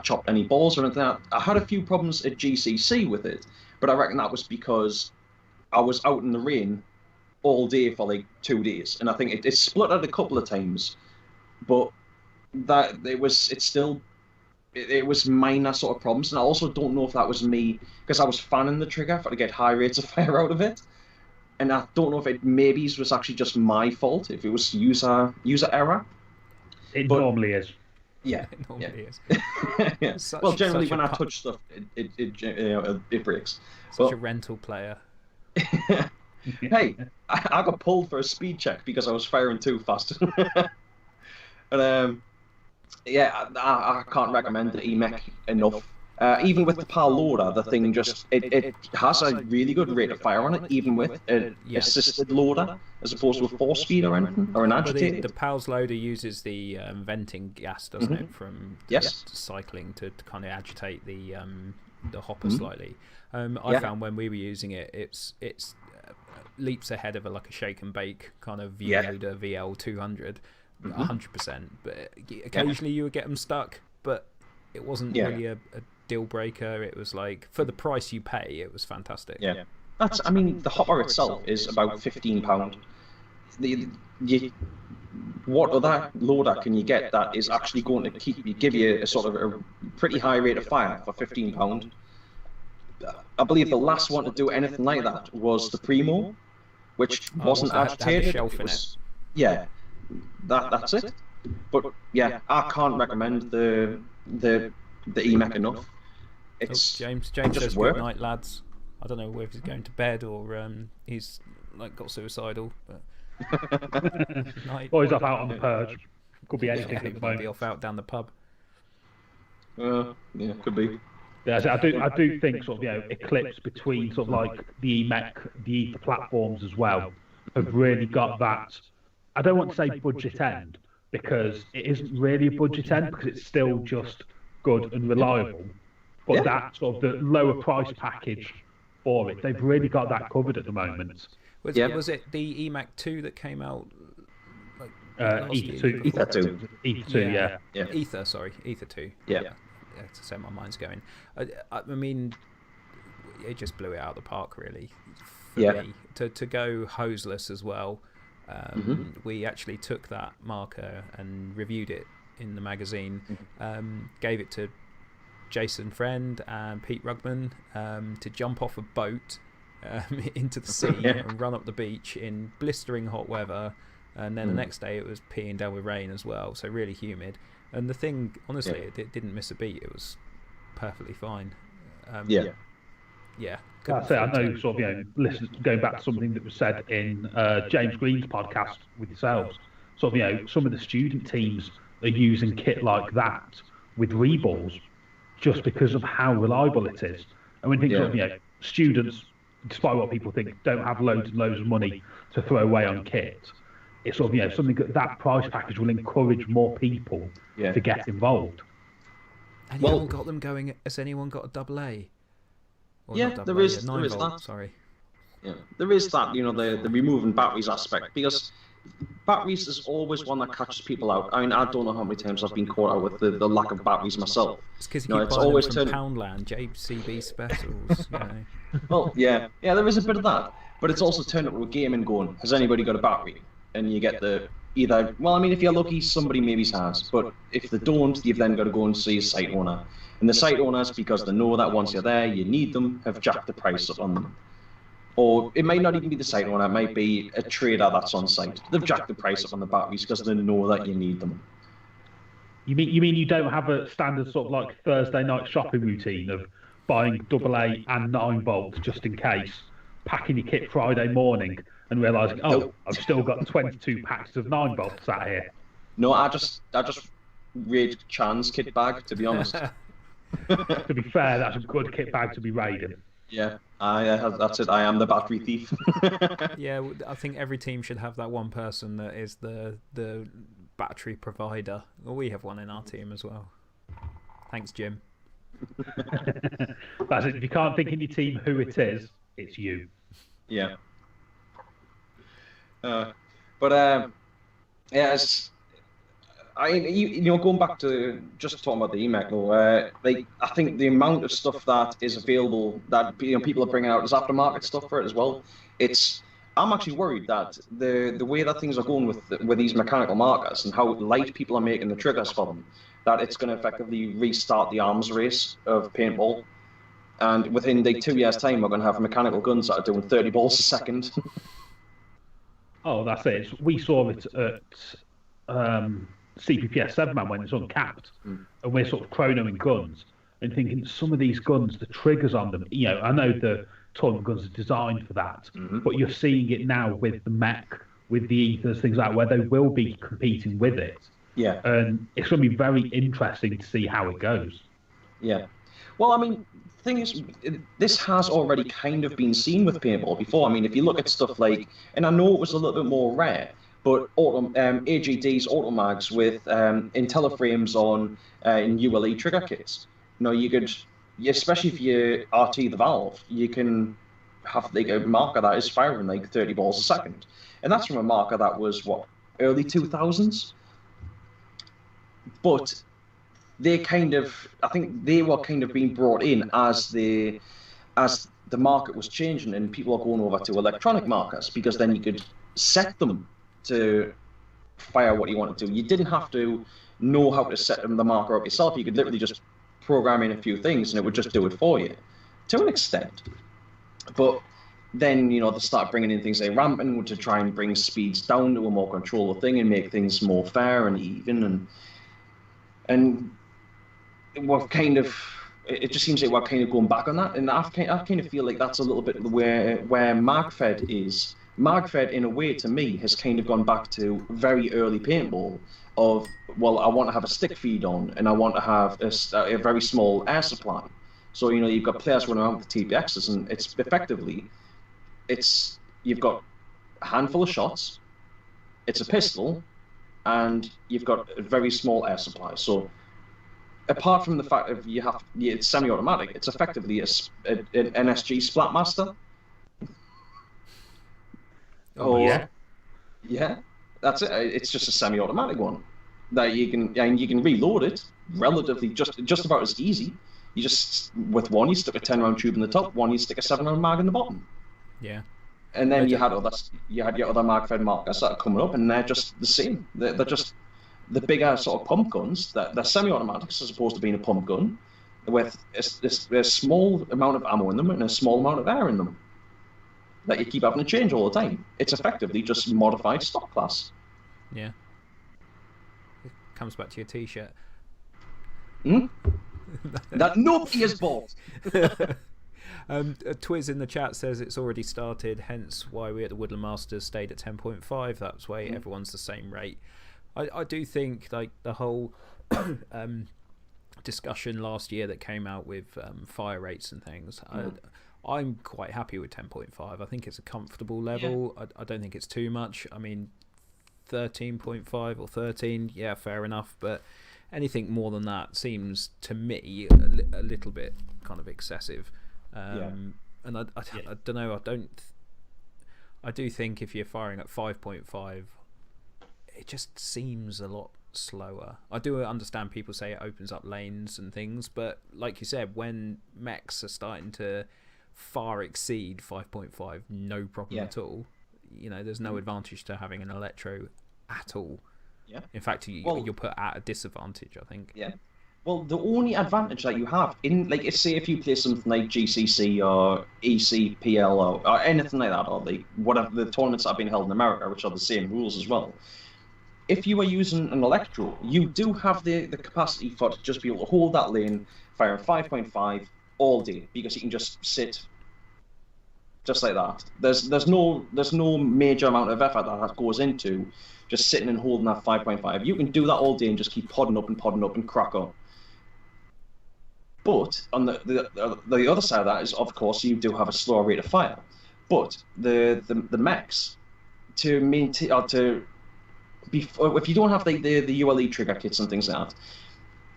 chopped any balls or anything. I had a few problems at GCC with it, but I reckon that was because I was out in the rain all day for like 2 days, and I think it split out a couple of times, but it was minor sort of problems. And I also don't know if that was me because I was fanning the trigger to get high rates of fire out of it, and I don't know if it maybe was actually just my fault, if it was user error. It normally is. Yeah, it normally is. Yeah. Well, generally when I touch stuff, it breaks. Such a rental player. Hey, I got pulled for a speed check because I was firing too fast. And I can't recommend the EMech enough. Even with the PAL loader, the thing just it has a really good rate of fire on it, even with an assisted loader, as opposed to a 4-speed or anything, or an agitated. The PAL's loader uses the venting gas, doesn't it, from cycling to kind of agitate the hopper slightly. I found when we were using it, it's leaps ahead of a shake and bake kind of Loader VL 200, 100%. But occasionally you would get them stuck, but it wasn't really a deal breaker. It was like, for the price you pay, it was fantastic. Yeah, the hopper itself is about £15. What other loader can you get that is actually going to give you a sort of a pretty high rate of fire for £15? I believe the last one to do anything like that was the Primo, which wasn't agitated. That's it. But yeah, I can't recommend the EMech enough. It's James says good night, lads. I don't know whether he's going to bed or he's got suicidal. But or he's off out on the purge. Could be anything. He might be off out down the pub. Could be. Yeah, so I do think sort of Eclipse between sort of the EMech, the Ether platforms as well have really got that. I don't want to say budget end because it isn't really a budget end because it's still just good and reliable. But that sort of the lower price package for it, they've really got that covered at the moment. Was it the EMech 2 that came out? Ether 2. Ether 2. Ether 2, yeah. Ether 2. Yeah. To say my mind's going. I mean, it just blew it out of the park, really. For me. To go hoseless as well. We actually took that marker and reviewed it in the magazine. Gave it to Jason Friend and Pete Rugman to jump off a boat into the sea and run up the beach in blistering hot weather, and then the next day it was peeing down with rain as well, so really humid. And the thing, honestly, it didn't miss a beat. It was perfectly fine. That's it. I know, sort of, listen, going back to something that was said in James Green's podcast with yourselves. Sort of, some of the student teams are using kit like that with reballs just because of how reliable it is. And when you think of, students, despite what people think, don't have loads and loads of money to throw away on kit. It's sort of, something that price package will encourage more people to get involved. And you haven't got them going. Has anyone got a double A? Or there is that. Sorry. Yeah, there is that. The removing batteries aspect, because batteries is always one that catches people out. I mean, I don't know how many times I've been caught out with the lack of batteries myself. It's because you keep buying them from Poundland, JCB specials. Well, yeah, there is a bit of that, but it's also turned up to a game and going, has anybody got a battery? And you get the either. Well, I mean, if you're lucky, somebody maybe has, but if they don't, you've then got to go and see a site owner. And the site owners, because they know that once you're there, you need them, have jacked the price up on them. Or it might not even be the site owner, it might be a trader that's on site. They've jacked the price up on the batteries because they know that you need them. You mean you don't have a standard sort of like Thursday night shopping routine of buying AA and 9 volts just in case, packing your kit Friday morning and realising, I've still got 22 packs of 9 volts out here? No, I just raid Chan's kit bag, to be honest. To be fair, that's a good kit bag to be raiding. Yeah, that's it. I am the battery thief. Yeah, I think every team should have that one person that is the battery provider. Well, we have one in our team as well. Thanks, Jim. That's it. If you can't think in your team who it is, it's you. Yeah. It's. Going back to just talking about the EMEC, though, I think the amount of stuff that is available that people are bringing out as aftermarket stuff for it as well. I'm actually worried that the way that things are going with these mechanical markers and how light people are making the triggers for them, that it's going to effectively restart the arms race of paintball. And within 2 years' time, we're going to have mechanical guns that are doing 30 balls a second. Oh, that's it. We saw it at CPPS 7-man when it's uncapped, and we're sort of chronoing guns and thinking some of these guns, the triggers on them, I know the tournament guns are designed for that, but you're seeing it now with the mech, with the ethers, things like that, where they will be competing with it. Yeah. And it's going to be very interesting to see how it goes. Yeah. Well, I mean, the thing is, this has already kind of been seen with paintball before. I mean, if you look at stuff like, and I know it was a little bit more rare, but AGD's Automags with IntelliFrames on in ULE trigger kits. You could, especially if you RT the valve, you can have like a marker that is firing like 30 balls a second. And that's from a marker that was, early 2000s? But I think they were kind of being brought in as the market was changing and people are going over to electronic markers, because then you could set them to fire what you wanted to. You didn't have to know how to set the marker up yourself. You could literally just program in a few things and it would just do it for you, to an extent. But then, they start bringing in things like ramping to try and bring speeds down to a more controllable thing and make things more fair and even. And we're kind of, it just seems like we're kind of going back on that. And I kind of feel like that's a little bit where MagFed is. MagFed, in a way, to me, has kind of gone back to very early paintball of, I want to have a stick feed on, and I want to have a very small air supply. So, you've got players running around with TPXs, and it's effectively, you've got a handful of shots, it's a pistol, and you've got a very small air supply. So, apart from the fact of it's semi-automatic, it's effectively an NSG Splatmaster. Yeah, that's it. It's just a semi-automatic one that you can reload it relatively just about as easy. You just, with one, you stick a 10-round tube in the top, one, you stick a 7-round mag in the bottom. Yeah. And then you had your other mag-fed markers that are coming up, and they're just the same. They're just the bigger sort of pump guns. They're semi-automatics as opposed to being a pump gun, with a small amount of ammo in them and a small amount of air in them that you keep having to change all the time. It's effectively just modified stock class. Yeah. It comes back to your T-shirt. That nobody has bought. Twiz in the chat says it's already started, hence why we at the Woodland Masters stayed at 10.5. That's why everyone's the same rate. I do think like the whole discussion last year that came out with fire rates and things, I'm quite happy with 10.5. I think it's a comfortable level. Yeah. I don't think it's too much. I mean, 13.5 or 13, yeah, fair enough, but anything more than that seems to me a little bit kind of excessive. And I don't know. I do think if you're firing at 5.5, it just seems a lot slower. I do understand people say it opens up lanes and things, but like you said, when mechs are starting to far exceed 5.5, no problem at all. You know, there's no advantage to having an electro at all. Yeah. In fact, you're put at a disadvantage, I think. Yeah. Well, the only advantage that you have in, like, say if you play something like GCC or ECPL or anything like that, or whatever the tournaments that have been held in America, which are the same rules as well. If you are using an electro, you do have the capacity for to just be able to hold that lane, firing 5.5 all day, because you can just sit just like that. There's no major amount of effort that goes into just sitting and holding that 5.5. You can do that all day and just keep podding up and crack up. But on the other side of that is, of course, you do have a slower rate of fire. But the mechs to maintain or to be, if you don't have the ULE trigger kits and things like that,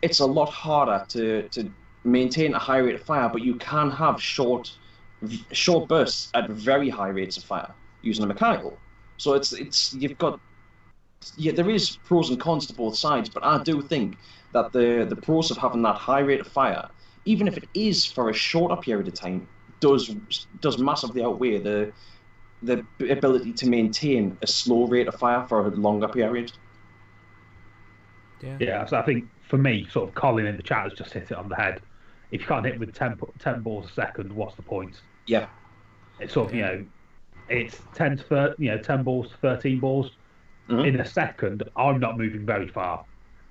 it's a lot harder to maintain a high rate of fire. But you can have short bursts at very high rates of fire using a mechanical. So it's you've got there is pros and cons to both sides, but I do think that the pros of having that high rate of fire, even if it is for a shorter period of time, does massively outweigh the ability to maintain a slow rate of fire for a longer period. Yeah, so I think for me, sort of Colin in the chat has just hit it on the head. If you can't hit with 10 balls a second, what's the point? Yeah. It's sort of, it's 10 balls to 13 balls. Mm-hmm. In a second, I'm not moving very far.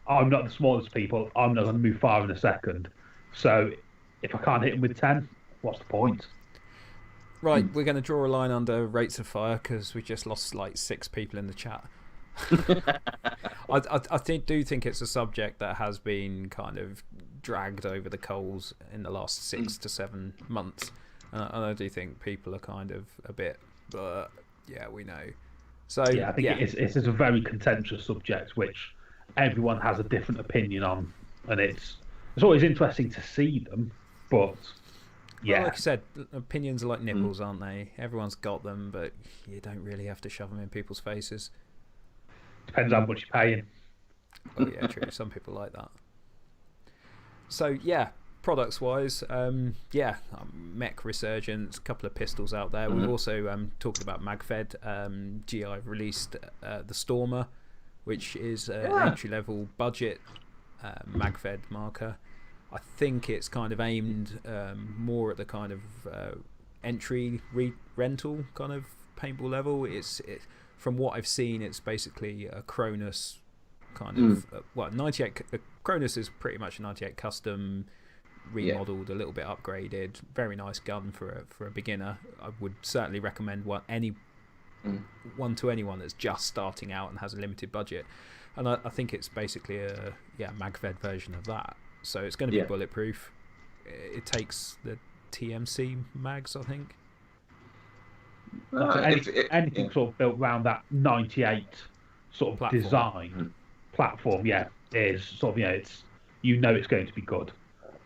I'm not the smallest people. I'm not going to move far in a second. So if I can't hit him with 10, what's the point? Right, we're going to draw a line under rates of fire because we just lost like 6 people in the chat. I do think it's a subject that has been kind of dragged over the coals in the last 6 to 7 months. And I do think people are kind of a bit, but yeah, we know. So yeah, I think it's a very contentious subject which everyone has a different opinion on, and it's always interesting to see them, but yeah. Well, like I said, opinions are like nipples, aren't they? Everyone's got them, but you don't really have to shove them in people's faces. Depends how much you're paying. Well, yeah, true. Some people like that. So yeah, products wise, mech resurgence, a couple of pistols out there. We've also talked about MagFed. GI released the Stormer, which is an entry level budget MagFed marker. I think it's kind of aimed more at the kind of entry rental kind of paintball level. From what I've seen, it's basically a Cronus kind of 98. Cronus is pretty much a 98 custom, remodeled, a little bit upgraded. Very nice gun for a beginner. I would certainly recommend one to anyone that's just starting out and has a limited budget. And I think it's basically a MagFed version of that. So it's going to be bulletproof. It takes the TMC mags, I think. Anything sort of built around that 98 sort of platform. Design platform, is sort of it's it's going to be good.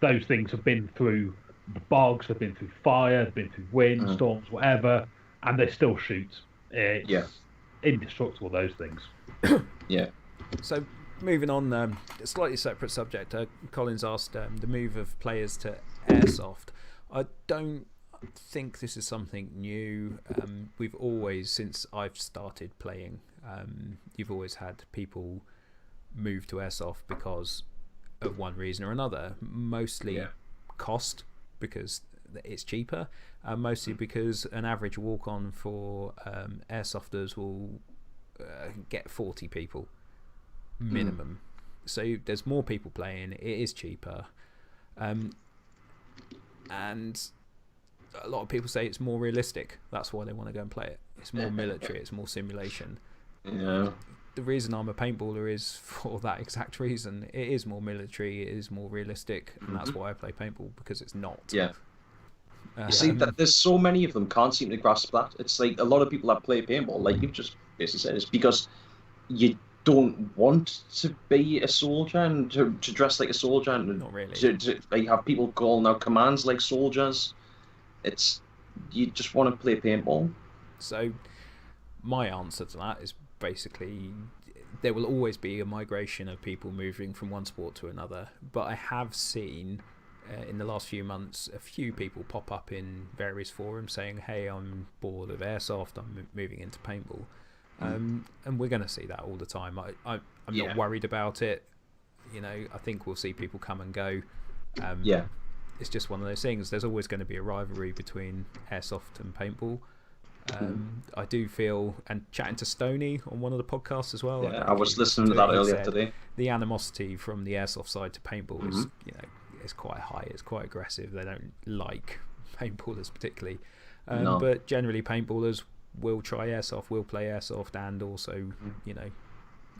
Those things have been through the bogs, have been through fire, have been through wind, storms, whatever, and they still shoot. It's indestructible, those things. Yeah. So moving on, a slightly separate subject. Collins asked the move of players to airsoft. I don't think this is something new. We've always, since I've started playing, you've always had people move to airsoft because of one reason or another. Mostly cost, because it's cheaper, and mostly because an average walk-on for airsofters will get 40 people minimum. So there's more people playing, it is cheaper, and a lot of people say it's more realistic. That's why they want to go and play it. It's more military, it's more simulation. Yeah. The reason I'm a paintballer is for that exact reason. It is more military, it is more realistic, and that's why I play paintball, because it's not. Yeah. See, that there's so many of them can't seem to grasp that. It's like a lot of people that play paintball, like you've just basically said, it's because you don't want to be a soldier and to dress like a soldier and not really. to like, have people calling out commands like soldiers. It's, you just want to play paintball. So my answer to that is basically there will always be a migration of people moving from one sport to another, but I have seen in the last few months a few people pop up in various forums saying, hey, I'm bored of airsoft, I'm moving into paintball. And we're going to see that all the time. I'm not worried about it. You know, I think we'll see people come and go. It's just one of those things. There's always going to be a rivalry between airsoft and paintball. I do feel, and chatting to Stoney on one of the podcasts as well. I was listening to that earlier today. The animosity from the airsoft side to paintball is, you know, it's quite high. It's quite aggressive. They don't like paintballers particularly, but generally paintballers will try airsoft, will play airsoft, and also you know,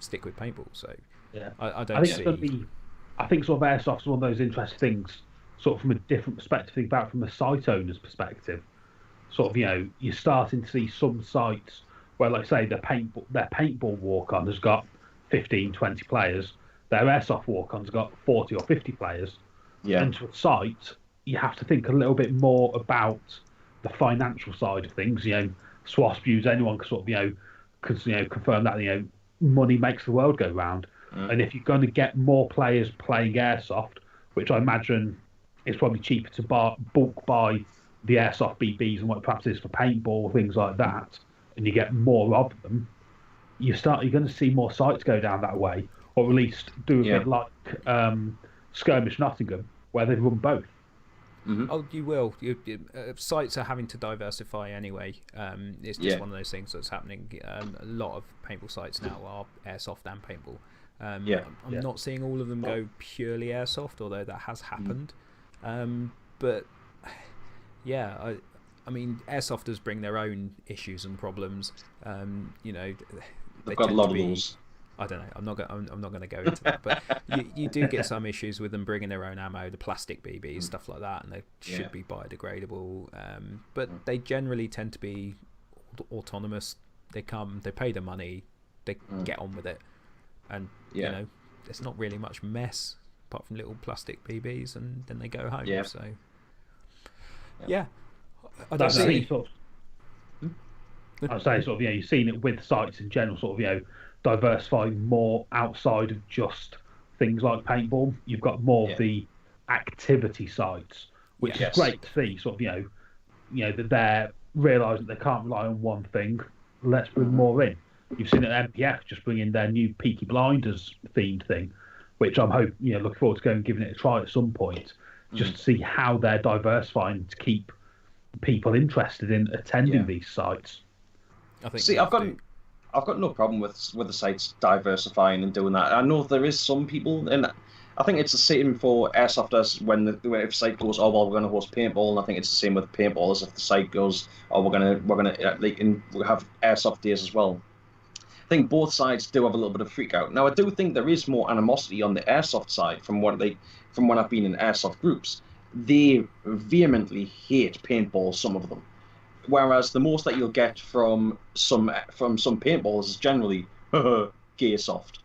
stick with paintball. So I don't see. I think sort of airsoft is one of those interesting things, sort of from a different perspective. Think about it from a site owner's perspective. Sort of, you know, you're starting to see some sites where, like, say, their paintball walk-on has got 15, 20 players. Their airsoft walk-on's got 40 or 50 players. Yeah. And to a site, you have to think a little bit more about the financial side of things. You know, SWASP views, anyone can sort of, confirm that, you know, money makes the world go round. And if you're going to get more players playing airsoft, which I imagine is probably cheaper to bulk buy the airsoft BBs and what perhaps is for paintball, things like that, and you get more of them, you're going to see more sites go down that way, or at least do a bit like Skirmish Nottingham, where they run both. Oh, you will. Sites are having to diversify anyway. It's just one of those things that's happening. A lot of paintball sites now are airsoft and paintball. I'm not seeing all of them go purely airsoft, although that has happened. But yeah, I mean, airsofters bring their own issues and problems. You know, they've got a lot of rules. I don't know. I'm not going to go into that, but you do get some issues with them bringing their own ammo, the plastic BBs, stuff like that, and they should be biodegradable. But they generally tend to be autonomous. They come, they pay the money, they get on with it, and you know, there's not really much mess apart from little plastic BBs, and then they go home. So I don't see. I'd say sort of, you've seen it with sites in general, sort of, you know, diversifying more outside of just things like paintball. You've got more of the activity sites, which is great to see. Sort of, you know that they're realising they can't rely on one thing. Let's bring more in. You've seen it at MPF just bring in their new Peaky Blinders themed thing, which I'm looking forward to going and giving it a try at some point, just to see how they're diversifying to keep people interested in attending these sites. I think. See, I've got no problem with the sites diversifying and doing that. I know there is some people, and I think it's the same for airsofters when if a site goes, oh well, we're going to host paintball, and I think it's the same with paintballers. If the site goes, oh, we're gonna we'll have airsoft days as well. I think both sides do have a little bit of freak out. Now, I do think there is more animosity on the airsoft side from when I've been in airsoft groups. They vehemently hate paintball, some of them. Whereas the most that you'll get from some paintballers is generally gay soft.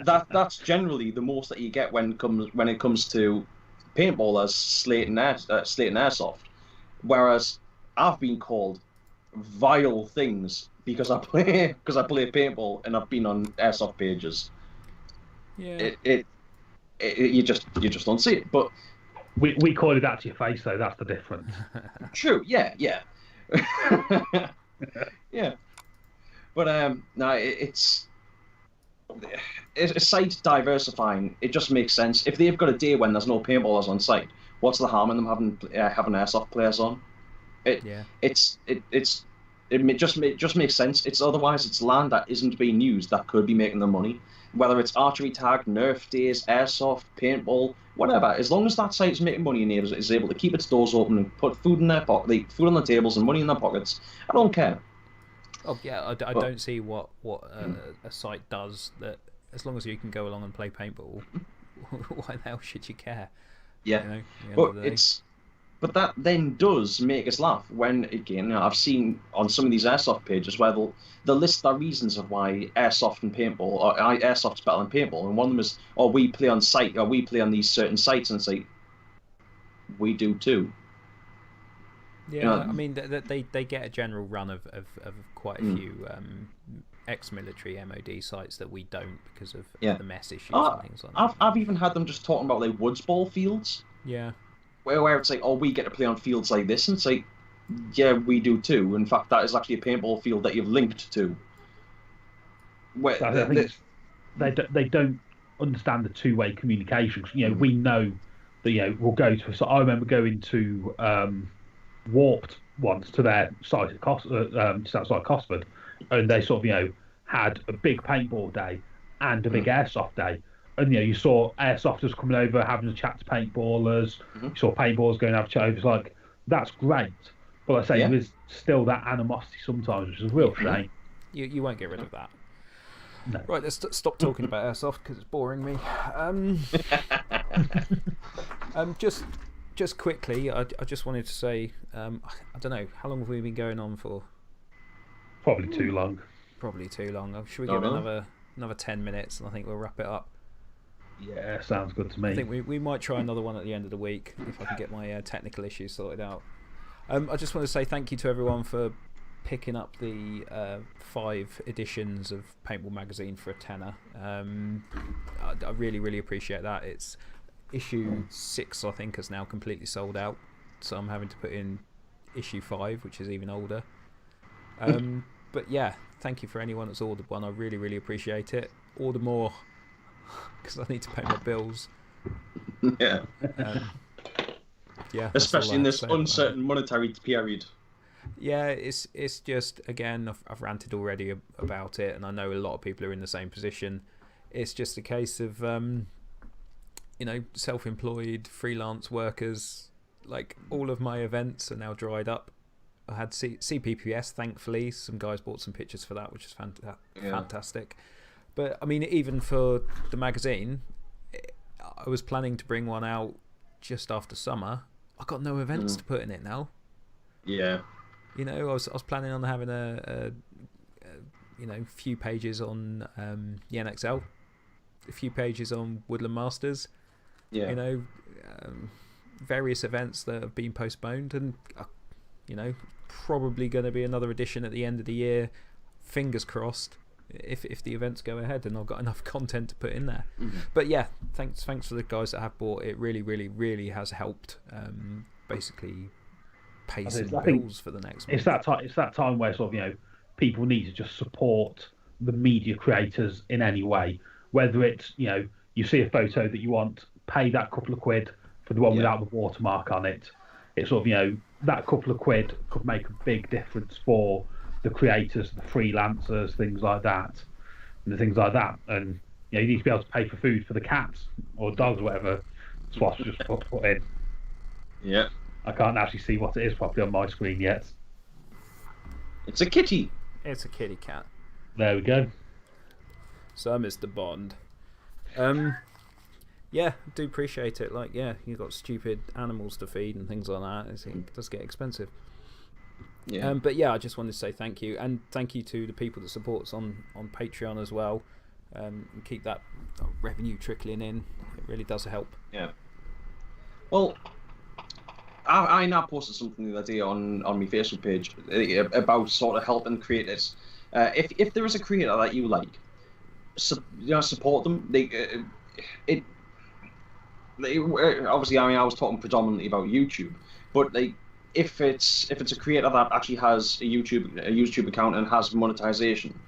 That's generally the most that you get when it comes to paintballers slating airsoft. Whereas I've been called vile things because I play paintball and I've been on airsoft pages. Yeah. You just don't see it. But we call it out to your face, though. That's the difference. true. Yeah. Yeah. But no, it's site diversifying. It just makes sense. If they've got a day when there's no paintballers on site, what's the harm in them having airsoft players on? It just makes sense. Otherwise it's land that isn't being used that could be making them money. Whether it's archery tag, Nerf days, airsoft, paintball, whatever. As long as that site is making money and is able to keep its doors open and put food in their pocket, food on the tables and money in their pockets, I don't care. Oh yeah, I don't see what a site does that. As long as you can go along and play paintball, why the hell should you care? Yeah, but that then does make us laugh when, again, I've seen on some of these airsoft pages where they'll list their reasons of why airsoft and paintball, or airsoft's better than paintball, and one of them is, we play on site, or we play on these certain sites, and say, we do too. Yeah, I mean, they get a general run of quite a few ex-military MOD sites that we don't because of the mess issues and things like that. I've even had them just talking about like woods ball fields. Yeah. Where it's like, we get to play on fields like this, and it's like, yeah, we do too. In fact, that is actually a paintball field that you've linked to. They don't understand the two-way communication. We know that we'll go to. So I remember going to Warped once to their site at just outside Cosford, and they sort of had a big paintball day and a big airsoft day. And you saw airsofters coming over having a chat to paintballers. You saw paintballers going to have a chat. It was like, that's great. But I say there's still that animosity sometimes, which is a real shame. You won't get rid of that. No. Right, let's stop talking about airsoft because it's boring me. Just quickly, I just wanted to say, I don't know, how long have we been going on for? Probably too long. Probably too long. Should we give it another 10 minutes and I think we'll wrap it up? Yeah, sounds good to me. I think we might try another one at the end of the week if I can get my technical issues sorted out. I just want to say thank you to everyone for picking up the 5 editions of Paintball Magazine for a tenner. I really, really appreciate that. It's issue 6, I think, is now completely sold out, so I'm having to put in issue 5, which is even older. But yeah, thank you for anyone that's ordered one. I really, really appreciate it. Order more, because I need to pay my bills. Yeah. Yeah. Especially in this uncertain monetary period. Yeah, it's just, again, I've ranted already about it, and I know a lot of people are in the same position. It's just a case of, self-employed freelance workers. Like, all of my events are now dried up. I had CPPS, thankfully. Some guys bought some pictures for that, which is fantastic. But, I mean, even for the magazine, I was planning to bring one out just after summer. I got no events to put in it now. Yeah. I was planning on having a few pages on the NXL, a few pages on Woodland Masters. Yeah. Various events that have been postponed, and probably going to be another edition at the end of the year. Fingers crossed, if the events go ahead and I've got enough content to put in there. But yeah, thanks for the guys that have bought it. Really, really, really has helped. Basically, pay some bills for the next month. It's that time where sort of people need to just support the media creators in any way. Whether it's you see a photo that you want, pay that couple of quid for the one without the watermark on it. It's sort of that couple of quid could make a big difference for the creators, the freelancers, things like that, and things like that. And you need to be able to pay for food for the cats or dogs or whatever Swass just put in. Yeah. I can't actually see what it is properly on my screen yet. It's a kitty. It's a kitty cat. There we go. So, Mr. Bond. Yeah, I do appreciate it. Like, yeah, you've got stupid animals to feed and things like that. It does get expensive. Yeah. But yeah, I just wanted to say thank you, and thank you to the people that support us on Patreon as well. And keep that revenue trickling in. It really does help. Yeah. Well, I now posted something the other day on my Facebook page about sort of helping creators. If there is a creator that you like, support them. Obviously, I mean, I was talking predominantly about YouTube, but if it's a creator that actually has a YouTube account and has monetization,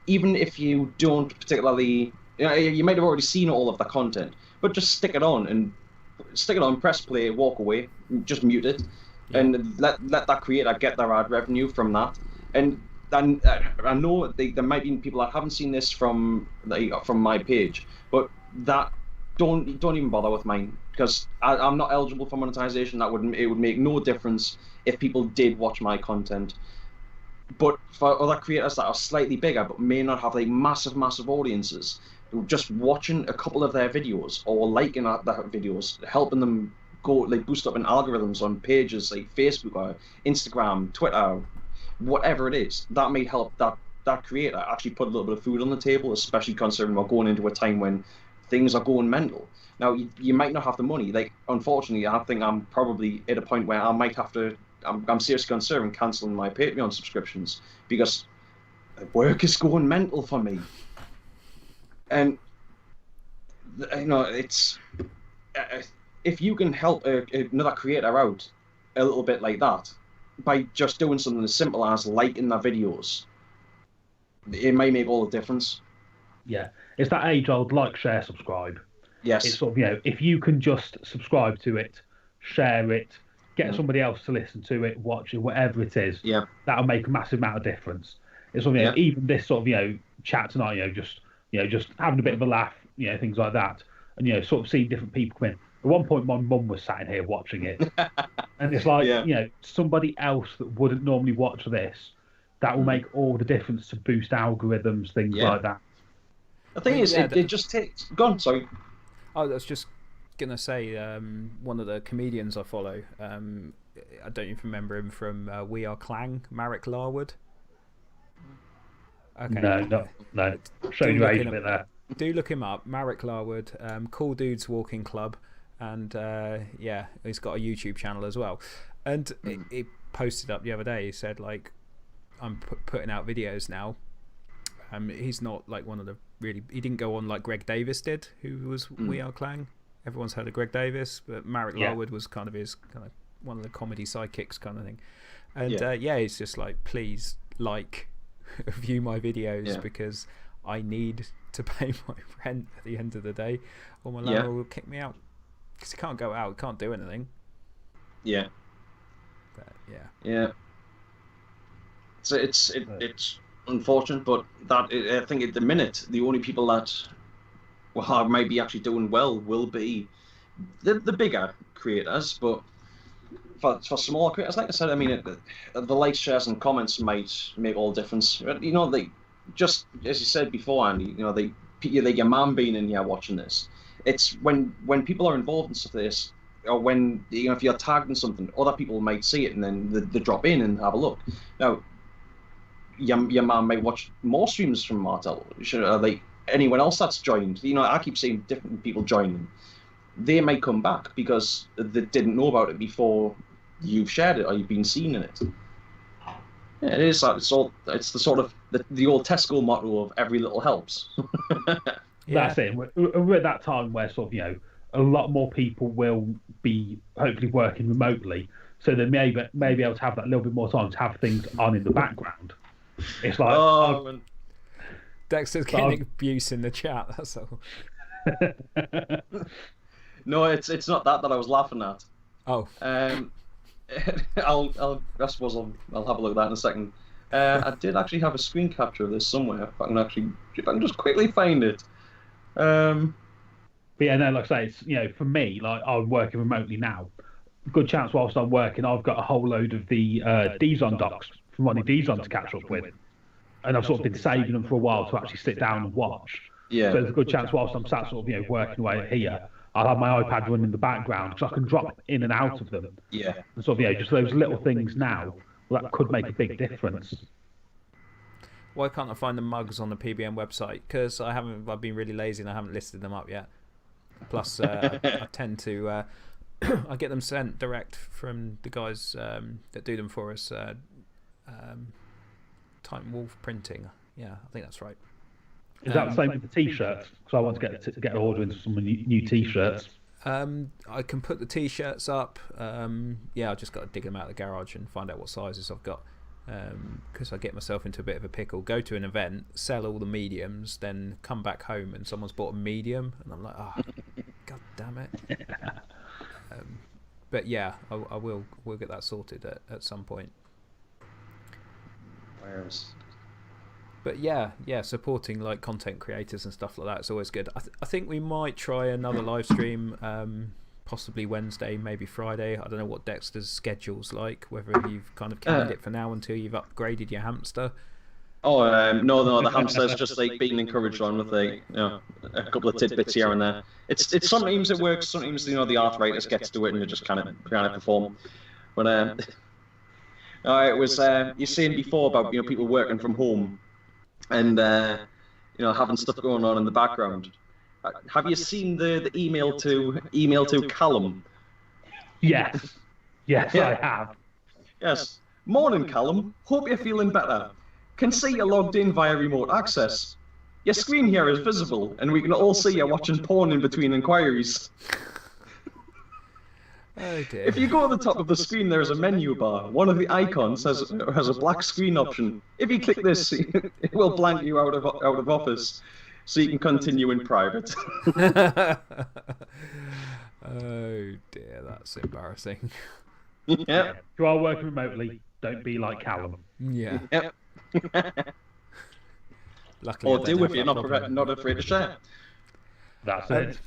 even if you don't particularly, you might have already seen all of the content, but just stick it on, press play, walk away, just mute it, and let that creator get their ad revenue from that. And then I know there might be people that haven't seen this from my page, but that don't even bother with mine, because I'm not eligible for monetization. It would make no difference if people did watch my content. But for other creators that are slightly bigger but may not have massive audiences, just watching a couple of their videos or liking their videos, helping them go boost up in algorithms on pages like Facebook or Instagram, Twitter, whatever it is, that may help that creator actually put a little bit of food on the table, especially considering we're going into a time when things are going mental. Now, you might not have the money. Unfortunately, I think I'm probably at a point where I might have to. I'm seriously considering cancelling my Patreon subscriptions because work is going mental for me. And it's if you can help another creator out a little bit like that by just doing something as simple as liking their videos, it may make all the difference. Yeah, it's that age-old like, share, subscribe. Yes. It's sort of, if you can just subscribe to it, share it, get somebody else to listen to it, watch it, whatever it is, that'll make a massive amount of difference. It's sort of, even this sort of, chat tonight, just having a bit of a laugh, things like that, and, sort of seeing different people come in. At one point, my mum was sat in here watching it, and it's like, somebody else that wouldn't normally watch this, that will make all the difference to boost algorithms, things like that. The thing is, it just takes... Go on, sorry. I was just going to say, one of the comedians I follow, I don't even remember him from We Are Clang, Marek Larwood. Okay. No. Showing your age a bit there. Do look him up, Marek Larwood, Cool Dudes Walking Club, and he's got a YouTube channel as well. And he posted up the other day, he said, I'm putting out videos now. He's not one of the he didn't go on like Greg Davis did, who was We Are Clang. Everyone's heard of Greg Davis, but Marek Larwood was kind of his one of the comedy sidekicks kind of thing. And he's just please view my videos because I need to pay my rent at the end of the day, or my landlord will kick me out because he can't go out, can't do anything. Yeah. But, So it's unfortunate, but I think at the minute the only people that might be actually doing well will be the bigger creators. But for smaller creators, like I said, I mean, the likes, shares, and comments might make all the difference. Just as you said before, Andy, your mum being in here watching this. It's when people are involved in stuff like this, or when if you're tagged in something, other people might see it and then they drop in and have a look. Now, your man might watch more streams from Martel. Anyone else that's joined, I keep seeing different people joining. They might come back because they didn't know about it before you've shared it or you've been seen in it. Yeah, it is. It's the sort of the old Tesco motto of every little helps. That's it. We're at that time where sort of a lot more people will be hopefully working remotely, so they may be able to have that little bit more time to have things on in the background. It's like Dexter's getting abuse in the chat. That's all. No, it's not that I was laughing at. Oh. I suppose I'll have a look at that in a second. I did actually have a screen capture of this somewhere. If I can just quickly find it. But like I say, it's for me, I'm working remotely now. Good chance whilst I'm working, I've got a whole load of the Dizon docs from Ronnie Dizon to catch up with, and I've sort of been saving them for a while to actually sit down and watch. Yeah. So there's a good chance whilst I'm sat sort of working away here, I'll have my iPad running in the background because I can drop in and out of them. Yeah. And sort of just those little things now, that could make a big difference. Why can't I find the mugs on the PBM website? Because I've been really lazy and I haven't listed them up yet. Plus, I tend to I get them sent direct from the guys that do them for us. Titan Wolf Printing. Yeah, I think that's right. Is that the same with the t-shirts? Because I want to get ordering some new t-shirts. I can put the t-shirts up. Yeah, I just got to dig them out of the garage and find out what sizes I've got. Because I get myself into a bit of a pickle. Go to an event, sell all the mediums, then come back home and someone's bought a medium, and I'm like, oh, god damn it. But yeah, we'll get that sorted at some point. But yeah, supporting like content creators and stuff like that is always good. I think we might try another live stream, possibly Wednesday, maybe Friday. I don't know what Dexter's schedule's like, whether you've kind of canned it for now until you've upgraded your hamster. Oh, no, the hamster's just like being encouraged on with like, a couple of tidbits here and there. It's sometimes it works, sometimes the arthritis gets to it and you just kind of perform. But it was you're saying before about people working from home and having stuff going on in the background. Have you seen the email to Callum? Yes, yeah. I have. Yes. Morning, Callum. Hope you're feeling better. Can see you're logged in via remote access. Your screen here is visible, and we can all see you watching porn in between inquiries. Oh dear. If you go to the top of the screen, there is a menu bar. One of the icons has a black screen option. If you click this, it will blank you out of office, so you can continue in private. Oh dear, that's embarrassing. Yeah. If you are working remotely, don't be like Callum. Yeah. Yep. Luckily, Or do if you're not afraid to share. That's it.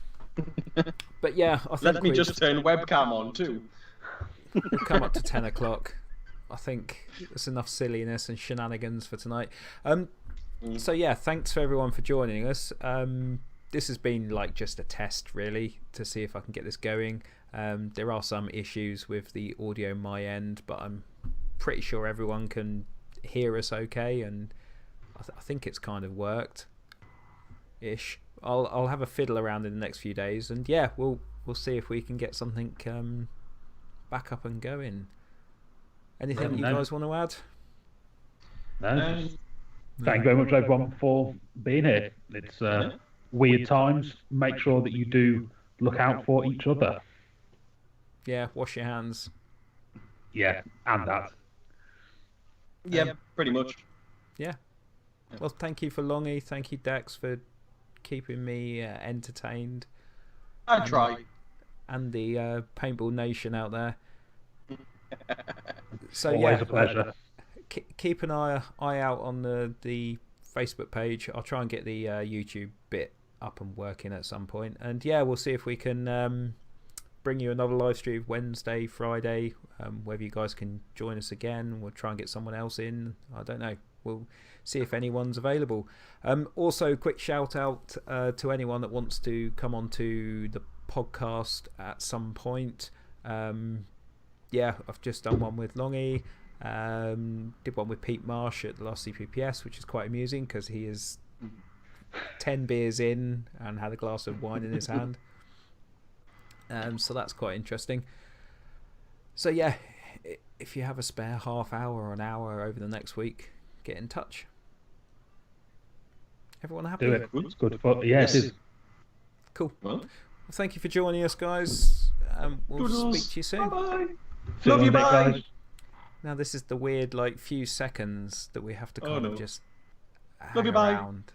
But yeah, I think Let me just turn webcam on too. we'll come up to 10 o'clock. I think there's enough silliness and shenanigans for tonight. So yeah, thanks for everyone for joining us. This has been like just a test really to see if I can get this going. There are some issues with the audio on my end, but I'm pretty sure everyone can hear us okay, and I think it's kind of worked ish. I'll have a fiddle around in the next few days, and yeah, we'll see if we can get something back up and going. Anything you guys want to add? No. Thank you very much, everyone, for being here. It's weird times. Make sure that you do look out for each other. Yeah, wash your hands. Yeah, and that. Yeah, pretty much. Yeah. Well, thank you for Longy. Thank you, Dex, for keeping me entertained. I try. And the Paintball Nation out there. So Always a pleasure. Keep an eye out on the Facebook page. I'll try and get the YouTube bit up and working at some point. And yeah, we'll see if we can bring you another live stream Wednesday, Friday. Whether you guys can join us again. We'll try and get someone else in. I don't know. We'll see if anyone's available. Also, quick shout out to anyone that wants to come onto the podcast at some point. Yeah, I've just done one with Longy. Did one with Pete Marsh at the last CPPS, which is quite amusing because he is 10 beers in and had a glass of wine in his hand. So that's quite interesting. So yeah, if you have a spare half hour or an hour over the next week, get in touch. Everyone happy? Do it. It's good for yes. It is. Cool. Well, thank you for joining us, guys. We'll speak to you soon. Bye-bye. Love you, bye. Guys. Now this is the weird few seconds that we have to kind of just Love hang you, bye. around.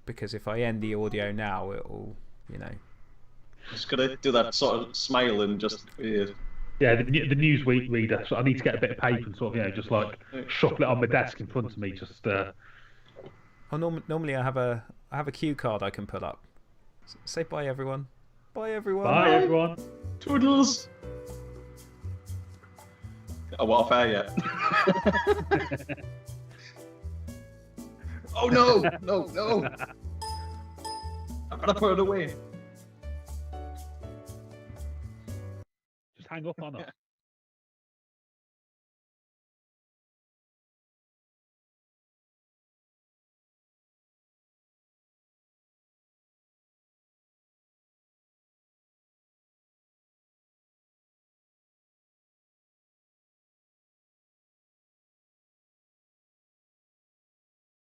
Because if I end the audio now, it'll, Just gotta do that sort of smile and just weird. Yeah, the Newsweek reader. So I need to get a bit of paper and sort of, just like shuffle it on my desk in front of me. Just. Normally I have a cue card I can put up. Say bye, everyone. Bye, everyone. Bye, everyone. Toodles. Oh, what a fair yet. Oh no! I better put it away. Just hang up on us.